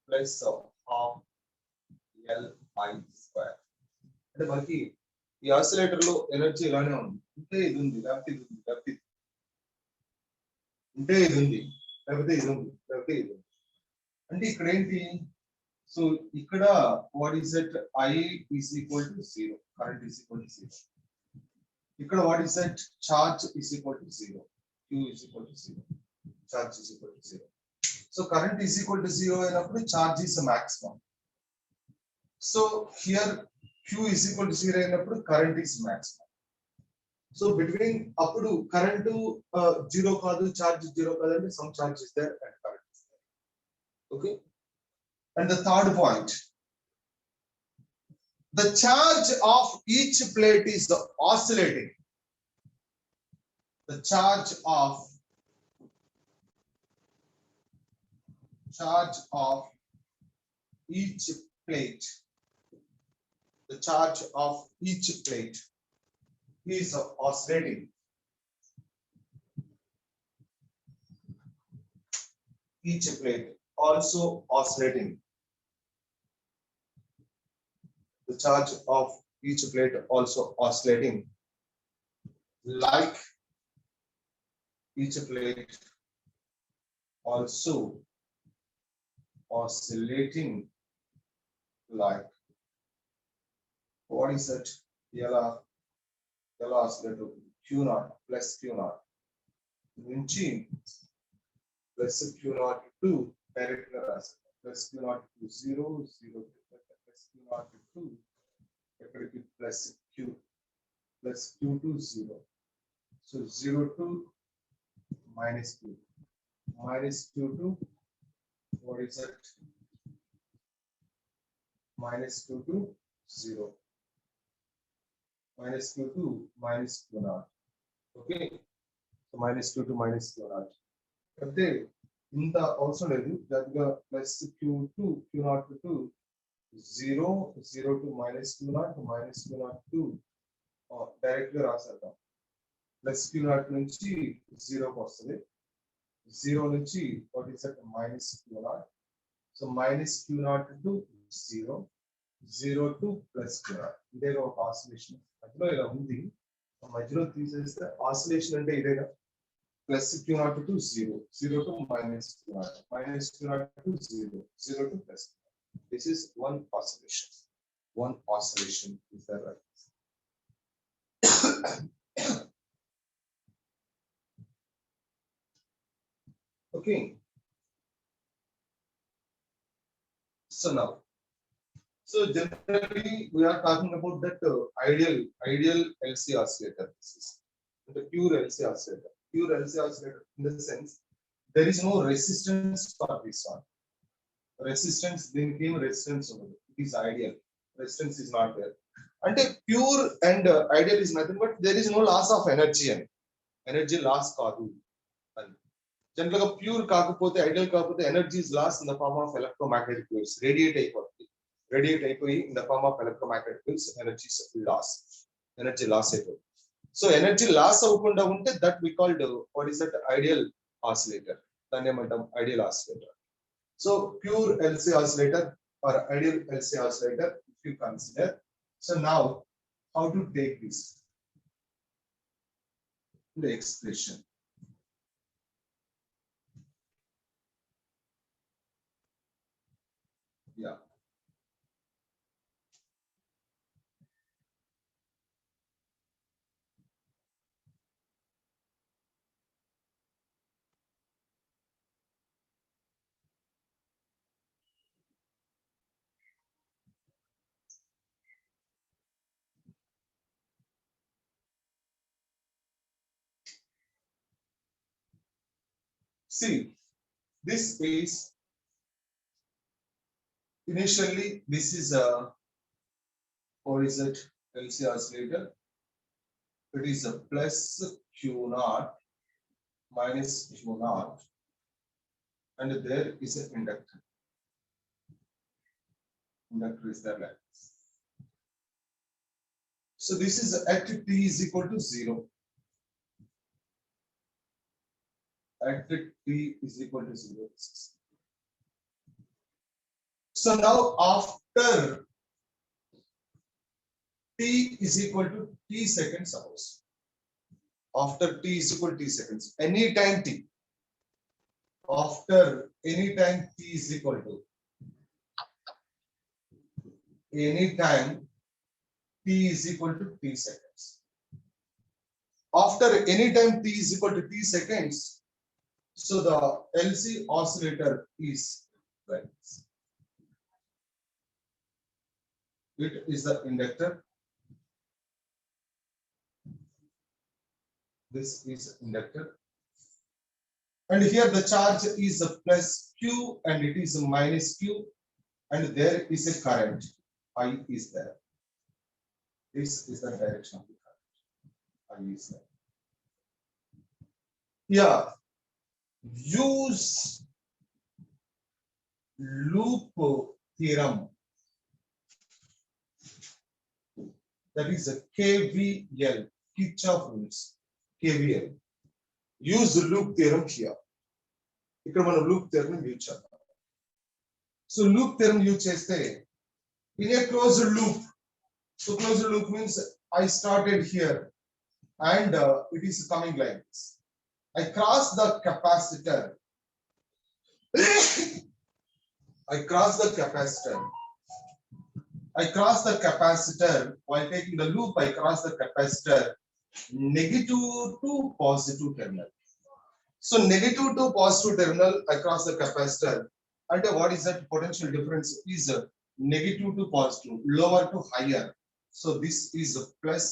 S1: plus half L I square. అంటే మనకి ఈ oscillator లో energy ఇలానే ఉంది. ఉంటే ఇది ఉంది, లేకపోతే ఇది ఉంది, లేకపోతే ఉంటే ఇది ఉంది, లేకపోతే ఇది ఉంది, లేకపోతే ఇది ఉంది. అంటే ఇక్కడ ఏంటి? సో ఇక్కడ what is that? I is equal to 0, current is equal to 0. ఇక్కడ what is that? Charge is equal to 0, Q is equal to 0, charge is equal to 0. So current is equal to 0 అయినప్పుడు charge is maximum. So here Q is equal to 0 అయినప్పుడు current is maximum. So between అప్పుడు current 0 కాదు, charge 0 కాదంటే some charge is there and current is there. Okay. And the third point, the charge of each plate is oscillating. The charge of each plate, the charge of each plate is oscillating. Each plate also oscillating. The charge of each plate also oscillating, like each plate also oscillating like, what is it? Yellow oscillator Q naught plus Q naught నుంచి plus Q naught to direct plus Q naught to 0 0 plus Q naught to ఎక్కడికి plus Q to 0. So 0 to minus Q to, what is it? Minus Q to 0. Minus Q to minus Q naught. Okay. So minus Q to minus Q naught. అంటే ఇంత అవసరం లేదు. దానిగా plus Q2 Q naught to 0 0 to minus Q naught to direct గా రాసేద్దాం. Plus Q naught నుంచి 0 కి వస్తుంది. 0 నుంచి what is that? Minus Q naught. So minus Q naught to 0 0 to plus Q naught. ఇదే ఒక ఆసిలేషన్. మధ్యలో ఇలా ఉంది, మధ్యలో తీసేస్తే ఆసిలేషన్ అంటే ఇదేగా. Plus Q naught to 0 0 to minus Q naught to 0 0 to plus Q naught. This is one oscillation. One oscillation is that right? Okay. So now, so generally we are talking about that ideal LC oscillator. This is the pure LC oscillator. Pure LC oscillator in the sense there is no resistance for this one. Resistance, then came resistance over it. It is ideal. Resistance is not there. And pure and ideal is nothing but there is no loss of energy. And energy loss కాదు. General గా pure కాకపోతే, ideal కాకపోతే energy is loss in the form of electromagnetic waves. Radiate అయిపోయి in the form of electromagnetic waves energy loss అయిపోతుంది. So energy loss అవ్వకుండా ఉంటే that we called what is that? Ideal oscillator. దాన్ని ఏమంటాం? Ideal oscillator. So pure LC oscillator or ideal LC oscillator if you consider. So now how to take this the expression. Yeah. See, this is initially this is a, or is it LC oscillator? It is a plus Q naught minus Q naught, and there is an inductor. Inductor is there like this. So this is at t is equal to 0. At t is equal to 0. So now after t is equal to t seconds, suppose. After t is equal to t seconds, any time t. After any time t is equal to any time t is equal to t seconds. After any time t is equal to t seconds, so the LC oscillator is like this. It is the inductor. This is inductor. And here the charge is a plus Q and it is a minus Q. And there is a current. I is there. This is the direction of the current. I is there. Yeah. Use loop theorem. That is a KVL, Kirchhoff rules. KVL. Use the loop theorem here. ఇక్కడ మనం loop theorem use చేద్దాం. So loop theorem use చేస్తే in a closed loop. So closed loop means I started here and it is coming like this. I cross the capacitor. I cross the capacitor. I cross the capacitor while taking the loop. I cross the capacitor negative to positive terminal. So negative to positive terminal, I cross the capacitor. And what is that potential difference? Is negative to positive, lower to higher. So this is a plus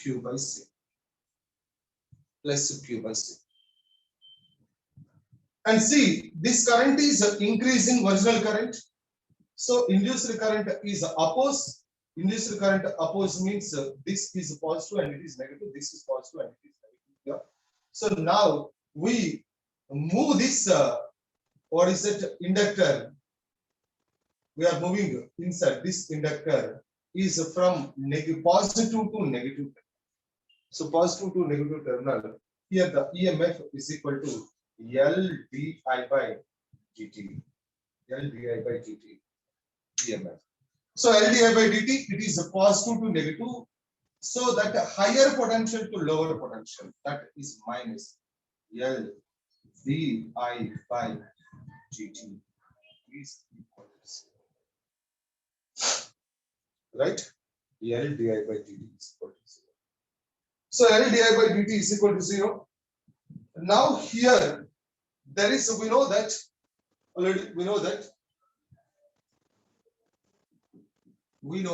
S1: Q by C. Plus Q by C. And see, this current is increasing original current. So induced current is opposed. Induced current opposed means this is positive and it is negative. This is positive and it is negative. Yeah. So now we move this. What is it? Inductor. We are moving inside. This inductor is from positive to negative. So positive to negative terminal. Here the EMF is equal to L di by dt. L di by dt. EMF. So L di by dt, it is a positive to negative. So that higher potential to lower potential, that is minus L di by dt is equal to 0. Right? L di by dt is equal to 0. So L di by dt is equal to 0. Now here there is, we know that already, we know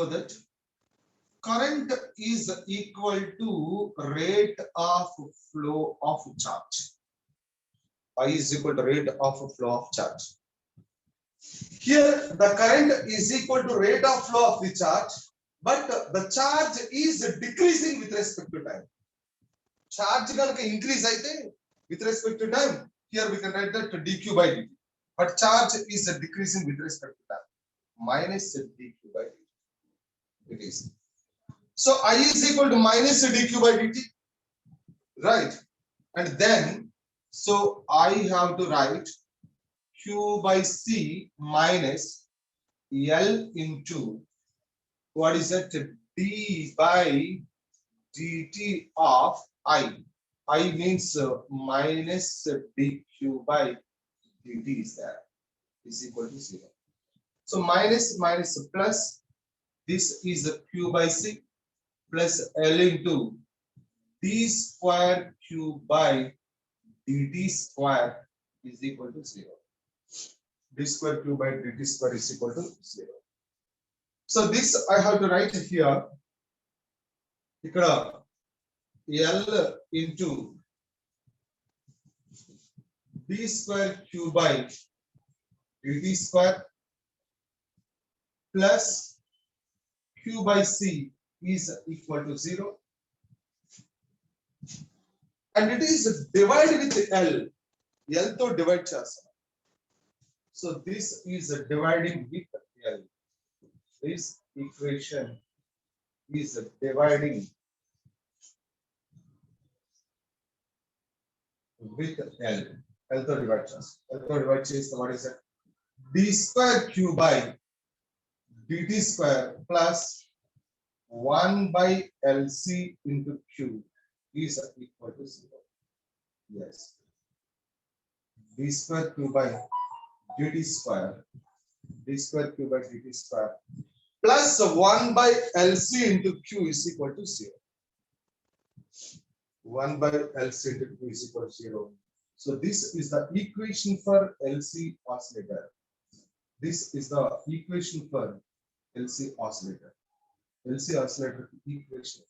S1: that current is equal to rate of flow of charge. I is equal to rate of flow of charge. Here the current is equal to rate of flow of the charge, but the charge is decreasing with respect to time. Charge ganaka increase aithe with respect to time, here we can write that dq by dt. But charge is decreasing with respect to time. Minus dq by dt. It is. So I is equal to minus dq by dt. Right. And then, so I have to write q by c minus L into, what is that? D by dt of I. I means minus dq by dt is there, is equal to 0. So minus plus, this is q by c plus L into d square q by dt square is equal to 0. D square q by dt square is equal to 0. So this I have to write here. L into d square q by dt square plus q by c is equal to 0, and it is divided with L. L to divide chestam. So this is dividing with L. This equation is dividing with L. L to divide chestam. L to divide chestam. What is it? D square q by dt square plus 1 by LC into Q is equal to 0. Yes. D square q by dt square, d square q by dt square plus 1 by LC into Q is equal to 0. 1 by LC into Q is equal to 0. So this is the equation for LC oscillator. This is the equation for LC oscillator. LC oscillator equation.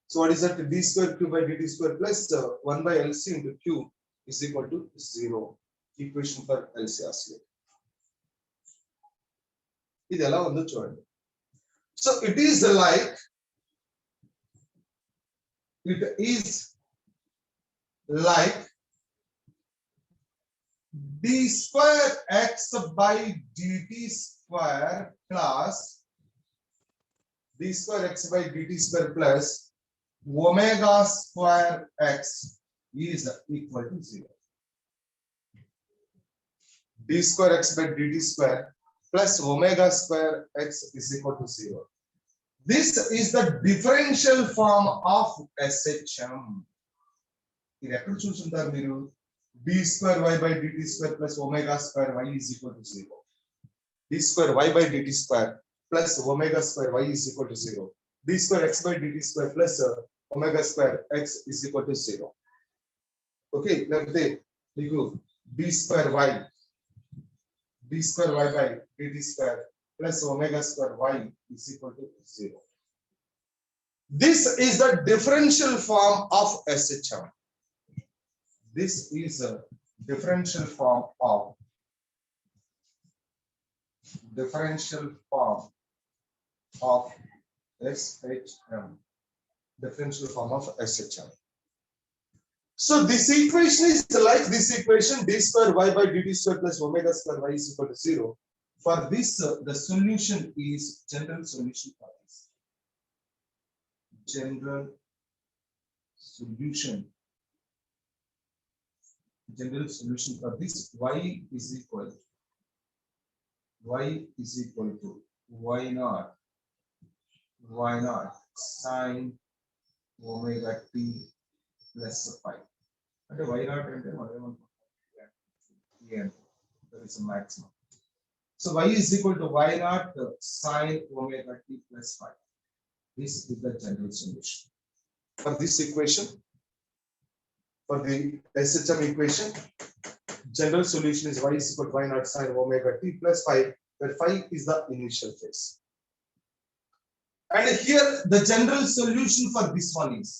S1: So what is that? D square q by dt square plus 1 by LC into Q is equal to 0. Equation for LC oscillator. ఇది ఎలా ఉందో చూడండి. So it is like d square x by dt square plus d square x by dt square plus omega square x is equal to 0. D square x by dt square plus omega square x is equal to 0. This is the differential form of SHM. ఇది ఎక్కడ చూసుంటారు మీరు? d square y by dt square plus omega square y is equal to 0. d square y by dt square plus omega square y is equal to 0. d square x by dt square plus omega square x is equal to 0. Okay, లేకపోతే మీకు d square y by dt square plus omega square y is equal to 0. This is the differential form of SHM. This is a differential form of SHM. Differential form of SHM. So this equation is like this equation, d square y by dt square plus omega square y is equal to 0. For this, the solution is general solution for this. General solution for this, y is equal to y naught sine omega t plus 5. అంటే y naught అంటే మనం ఏమనుకుంటాం? There is a maximum. So y is equal to y naught sine omega t plus 5. This is the general solution for this equation. For the SHM equation, general solution is y is equal to y naught sine omega t plus 5, where 5 is the initial phase. And here the general solution for this one is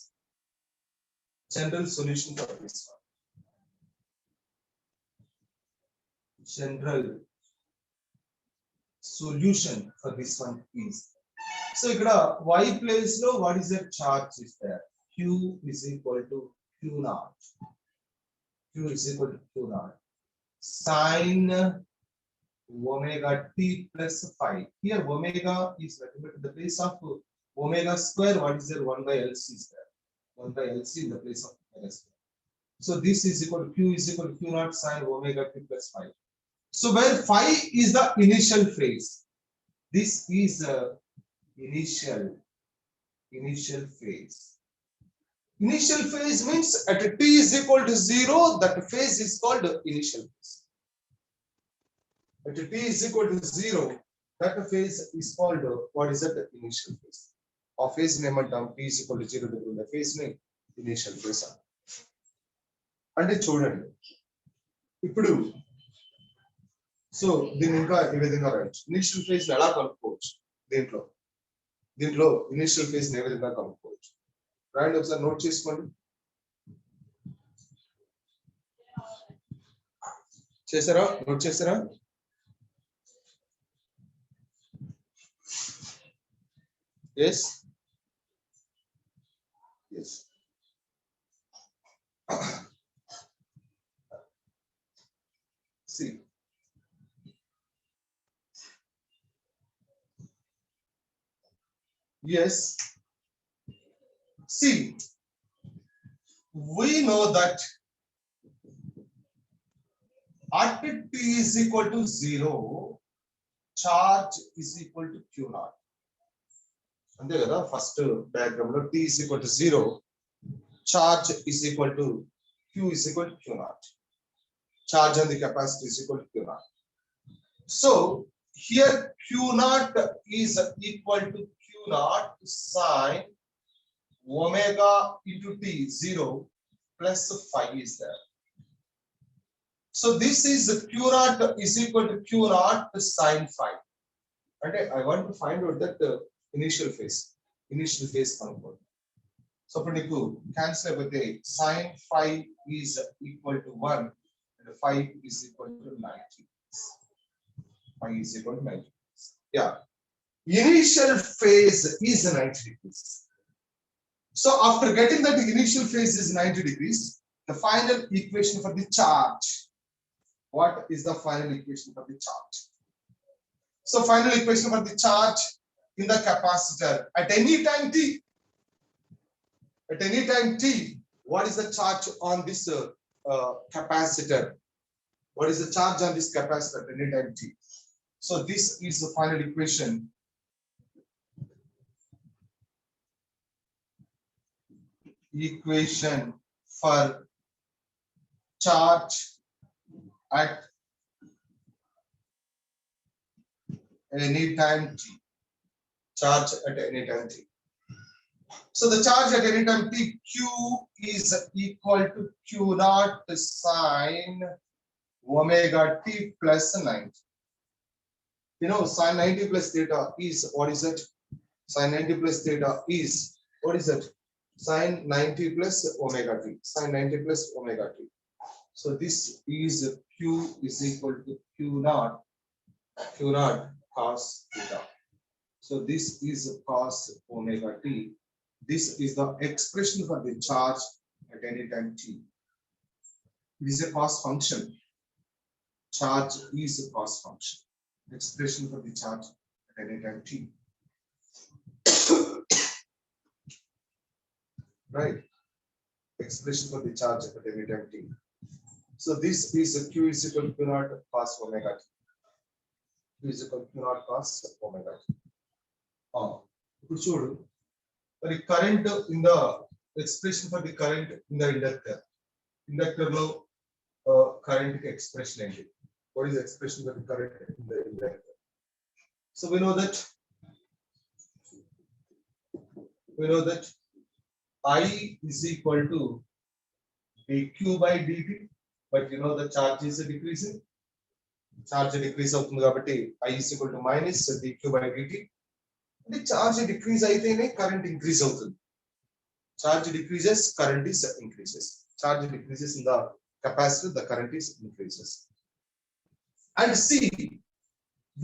S1: general solution for this one. General solution for this one is, so ikkada y place lo what is the charge is there? Q is equal to Q naught. Q is equal to Q naught sine omega t plus 5. Here omega is nothing but in the place of omega square, what is there? 1 by LC is there. 1 by LC in the place of omega square. So this is equal to Q is equal to Q naught sine omega t plus 5. So where 5 is the initial phase, this is a initial phase. Initial phase means at t is equal to 0, that phase is called initial phase. At t is equal to 0, that phase is called, what is that? Initial phase. Or phase name term t is equal to 0 degree, the phase name initial phase. అంటే చూడండి ఇప్పుడు, so దీన్ని ఇంకా ఈ విధంగా రాయొచ్చు. Initial phase ఎలా కలుపుకోవచ్చు? దీంట్లో ఇనిషియల్ ఫేజ్ ఏ విధంగా కలుపుకోవచ్చు? రాయండి ఒకసారి, నోట్ చేసుకోండి. చేసారా నోట్ చేసారా yes yes see yes see we know that at t is equal to 0 charge is equal to q naught అంతే కదా ఫస్ట్ డయాగ్రామ్ లో t is equal to 0 charge is equal to q is equal to q naught charge on the capacity is equal to q naught so here q naught is equal to q naught sine omega into t 0 plus phi is there. So this is q naught is equal to q naught sine phi. And I want to find out that initial phase control. So for you cancel with a sine phi is equal to 1 and phi is equal to 90. Phi is equal to 90. Yeah. Initial phase is 90 degrees. So after getting that the initial phase is 90 degrees, the final equation for the charge. What is the final equation for the charge? So final equation for the charge in the capacitor at any time t. At any time t, what is the charge on this capacitor? What is the charge on this capacitor at any time t? So this is the final equation. Equation for charge at any time t. Charge at any time t. So the charge at any time t, q is equal to q naught sine omega t plus 90. You know, sine 90 plus theta is, what is it? Sine 90 plus theta is, what is it? Sine 90 plus omega t. Sine 90 plus omega t. So this is q is equal to q naught cos theta. So this is cos omega t. This is the expression for the charge at any time t. It is a cos function. Charge is a cos function. Expression for the charge at any time t. Right. Expression for the charge at any time t. So this is a q is equal to q naught cos omega t. Q is equal to q naught cos omega t. ఇప్పుడు చూడు మరి current in the expression for the current in the inductor లో current కి expression ఏంటి what is expression for the current in the inductor so we know that I is equal to dq by dt but you know the charge is decreasing charge decrease అవుతుంది కాబట్టి I is equal to minus dq by dt. The charge decrease aitene current increase avutundi. Charge decreases, current is increases. Charge decreases in the capacitor, the current is increases. And see,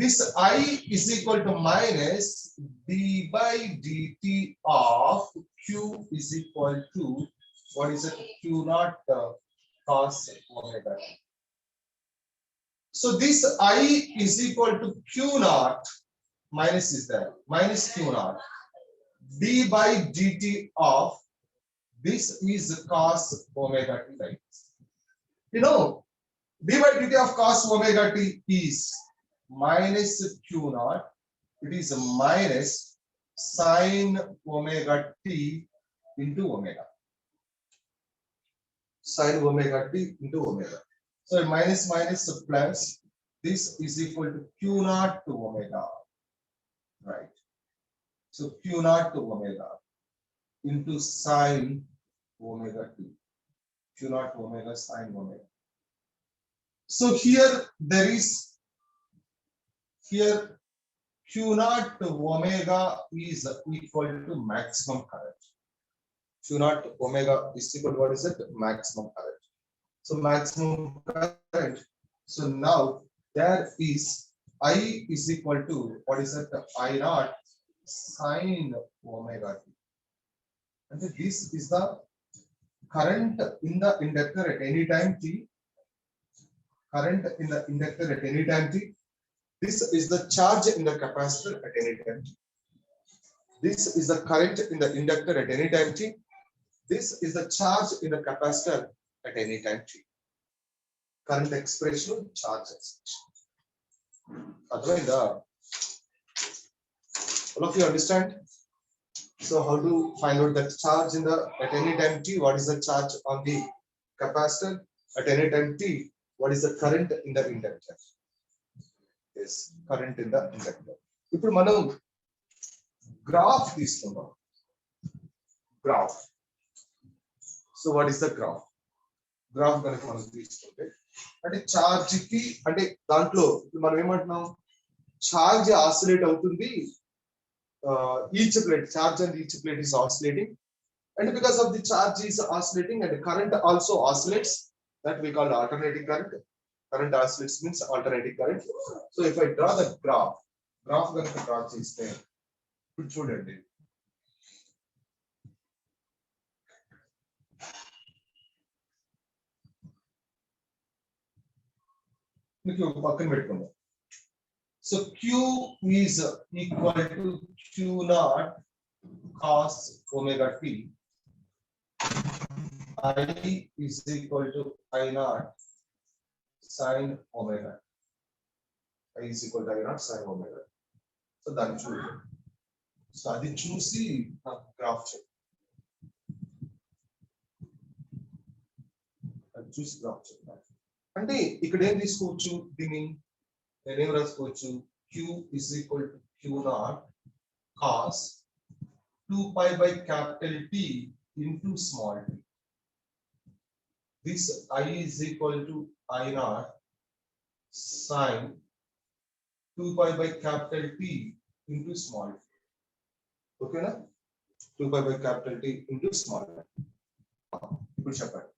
S1: this I is equal to minus d by dt of q is equal to, what is it? Q naught cos omega t. So this I is equal to q naught minus is there, minus q naught d by dt of this is cos omega t, right? You know, d by dt of cos omega t is minus q naught, it is minus sin omega t into omega. Sin omega t into omega. So minus minus plus, this is equal to q naught to omega. Right. So q naught to omega into sine omega t. Q naught to omega sine omega. So here there is q naught to omega is equal to maximum current. Q naught to omega is equal to, what is it? Maximum current. So maximum current So now there is I is equal to, what is that, I naught sine omega t. And this is the current in the inductor at any time t. Current in the inductor at any time t. This is the charge in the capacitor at any time t. This is the current in the inductor at any time t. This is the charge in the capacitor at any time t. Current expression, charge expression. All of you understand? So how to find out that charge in the at any time t? What is the charge on the capacitor at any time t? What is the current in the inductor? Yes, current in the inductor. ఇప్పుడు మనం graph తీసుకుందాం. Graph. So what is the graph? Graph కనుక మనం తీసుకుంటే అంటే charge కి, అంటే దాంట్లో మనం ఏమంటున్నాం, ఛార్జ్ ఆసిలేట్ అవుతుంది. Each plate, charge and each plate is oscillating, and because of the charge is oscillating and current also oscillates, that we call alternating current. Current oscillates means alternating current. So if I draw the graph ganaka draw cheste ఇప్పుడు చూడండి, మీకు పక్కన పెట్టుకుందాం. So Q is equal to Q naught cos omega t. I is equal to I naught sin omega. I is equal to I naught sin omega. So దాన్ని చూడండి. So అది చూసి నాకు గ్రాఫ్ చేయండి. అది చూసి గ్రాఫ్ చేయండి. అంటే ఇక్కడ ఏం తీసుకోవచ్చు, దీన్ని నేనేం రాసుకోవచ్చు, Q is equal to Q naught cos 2 pi by capital T into small t. This I is equal to I naught sin 2 pi by capital T into small t. Okay na? 2 pi by capital T into small t. ఇప్పుడు చెప్పండి.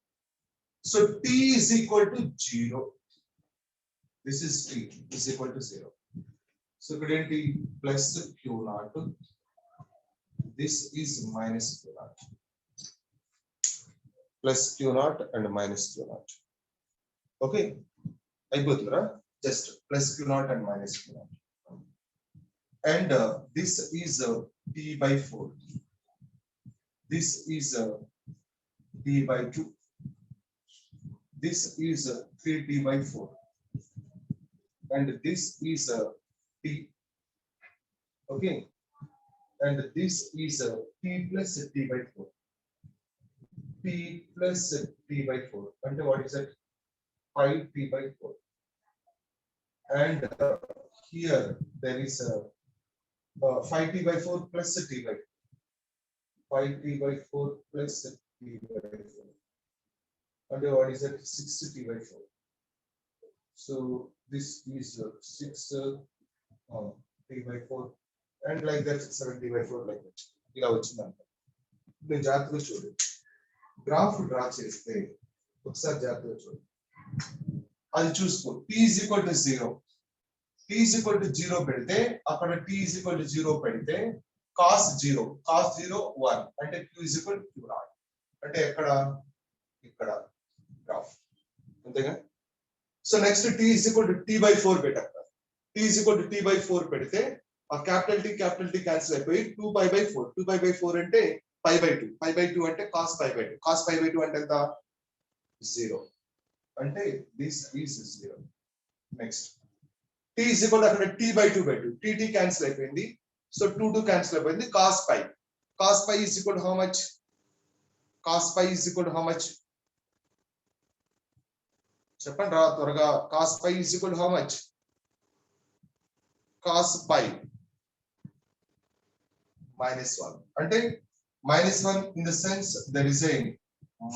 S1: So T is equal to 0. This is T is equal to 0. So T plus Q naught. This is minus Q naught. Plus Q naught and minus Q naught. Okay. I go through just plus Q naught and minus Q naught. And this is T by 4. This is T by 2. This is 3T by 4. And this is T. Okay. And this is T plus T by 4. T plus T by 4. And what is that? 5T by 4. And here there is 5T by 4 plus T by 4. 5T by 4 plus T by 4. And what is that? 6T by 4. So this is 6T by 4, and like that 7T by 4, like that. ఇలా వచ్చిందంట. నేను జాగ్రత్తగా చూడండి, graph draw చేస్తే ఒకసారి జాగ్రత్తగా చూడండి, అది చూసుకో. T is equal to 0. T is equal to 0 పెడితే అక్కడ T is equal to 0 పెడితే cos 0 1 అంటే Q is equal to Q naught అంటే ఎక్కడ, ఇక్కడ గ్రాఫ్ అంతేగా. So next T is equal to T by 4 పెట్టారు. T is equal to T by 4 పెడితే ఆ క్యాపిటల్ T క్యాన్సిల్ అయిపోయి 2 pi by 4. 2 pi by 4 అంటే pi by 2. pi by 2 అంటే cos pi by 2. cos pi by 2 అంటే ఎంత, 0. అంటే this is 0. Next T is equal to అక్కడ T by 2 by 2. T cancel అయిపోయింది. సో 2 క్యాన్సిల్ అయిపోయింది. cos pi. cos pi is equal to how much? cos pi is equal to how much? చెప్పండి రా త్వరగా. cos pi is equal to how much? cos pi minus 1 అంటే minus 1 in the sense there is a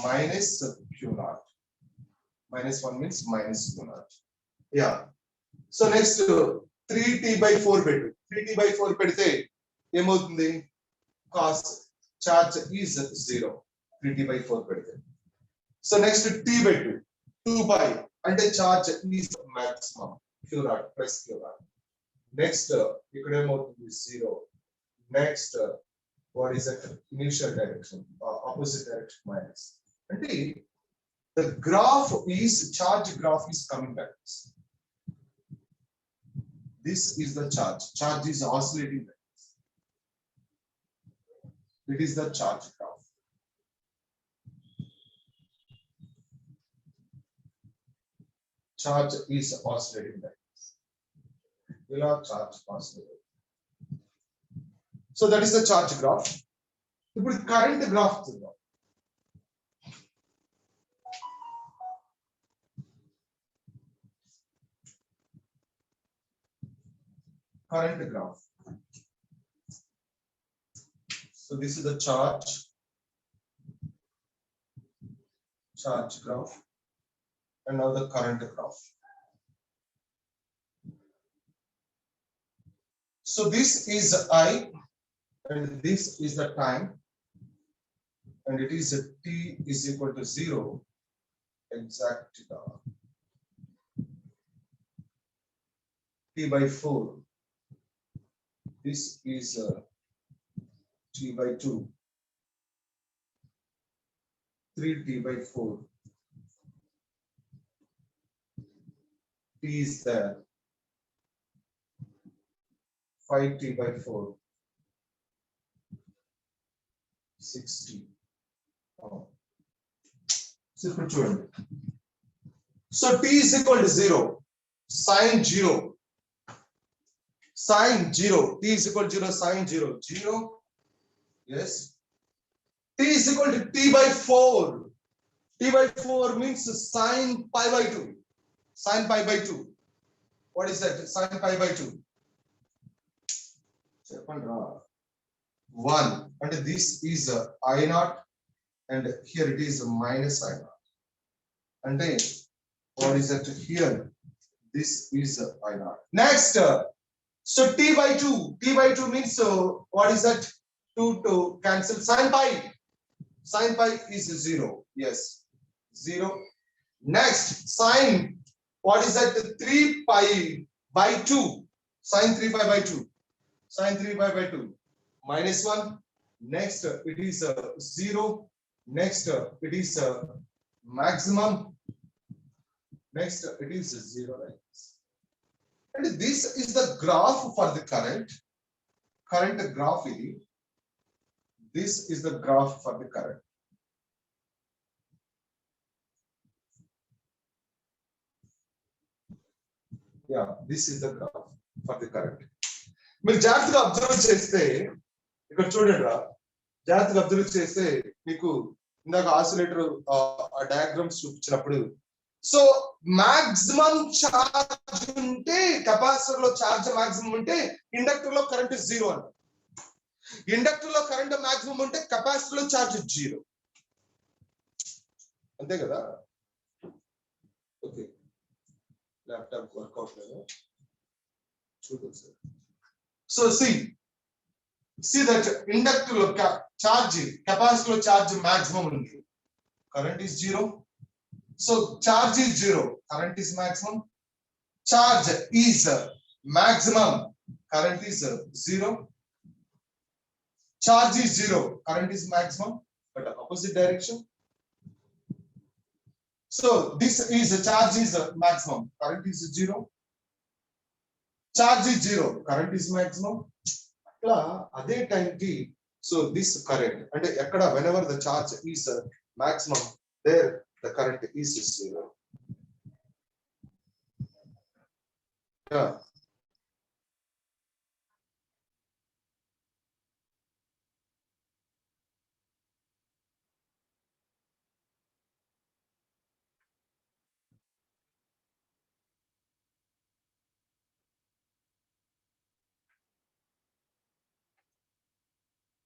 S1: minus Q naught. Minus 1 means minus Q naught. Yeah. So next 3T by 4 పెట్టు. 3T by 4 పెడితే ఏమవుతుంది? cos charge is 0. 3T by 4 పెడితే. So next T by 2. 2 pi. అంటే charge is maximum q naught plus q naught. Next ఇక్కడ ఏమవుతుంది 0. Next what is the initial direction, opposite direction minus. అంటే the graph is charge graph is coming like this. This is the charge. Charge is oscillating like this. It is the charge graph. Charge is oscillating like this. Will our charge oscillating? So that is the charge graph. ఇప్పుడు current graph చూద్దాం. Current graph. So this is the charge graph, and now the current graph. So this is I, and this is the time, and it is t is equal to 0 exact t by 4. This is t by 2, 3t by 4. T is there, 5t by 4, 6t. Oh. So t is equal to 0, sine 0. Sine 0, t is equal to 0, sine 0, 0, yes. T is equal to t by 4. T by 4 means sine pi by 2. Sine pi by 2. What is that? Sine pi by 2. 1. And this is I naught, and here it is minus I naught. And then what is that here? This is I naught. Next. So t by 2. T by 2 means what is that? 2 to cancel. Sin pi. Sin pi is 0. Yes. 0. Next, sin. What is that? 3 pi by 2. Sin 3 pi by 2. Sin 3 pi by 2. Minus 1. Next, it is 0. Next, it is maximum. Next, it is 0. Like this. And this is the graph for the current graph. This is the graph for the current. Yeah, this is the graph for the current. మీరు జాగ్రత్తగా observe చేస్తే ఇక్కడ చూడండి రా, జాగ్రత్తగా observe చేస్తే మీకు ఇందాక ఆసిలేటర్ డయాగ్రామ్స్ చూపించినప్పుడు, సో మాక్సిమం చార్జ్ ఉంటే కెపాసిటర్ లో చార్జ్ మాక్సిమం ఉంటే ఇండక్టర్ లో కరెంట్ 0 అంట. ఇండక్టర్ లో కరెంట్ మాక్సిమం ఉంటే కెపాసిటర్ లో చార్జ్ 0. అంతే కదా? ఓకే, ల్యాప్టాప్ వర్కౌట్ లేదు చూడండి sir. So see that inductor లో చార్జ్, కెపాసిటర్ లో చార్జ్ మాక్సిమం ఉంది, current is 0. So charge is 0, current is maximum. Charge is maximum, current is 0. Charge is 0, current is maximum, but opposite direction. So this is charge is maximum, current is 0. Charge is 0, current is maximum. Atla ade time ki, so this current, and ekkada whenever the charge is maximum, there the current is 0. Yeah.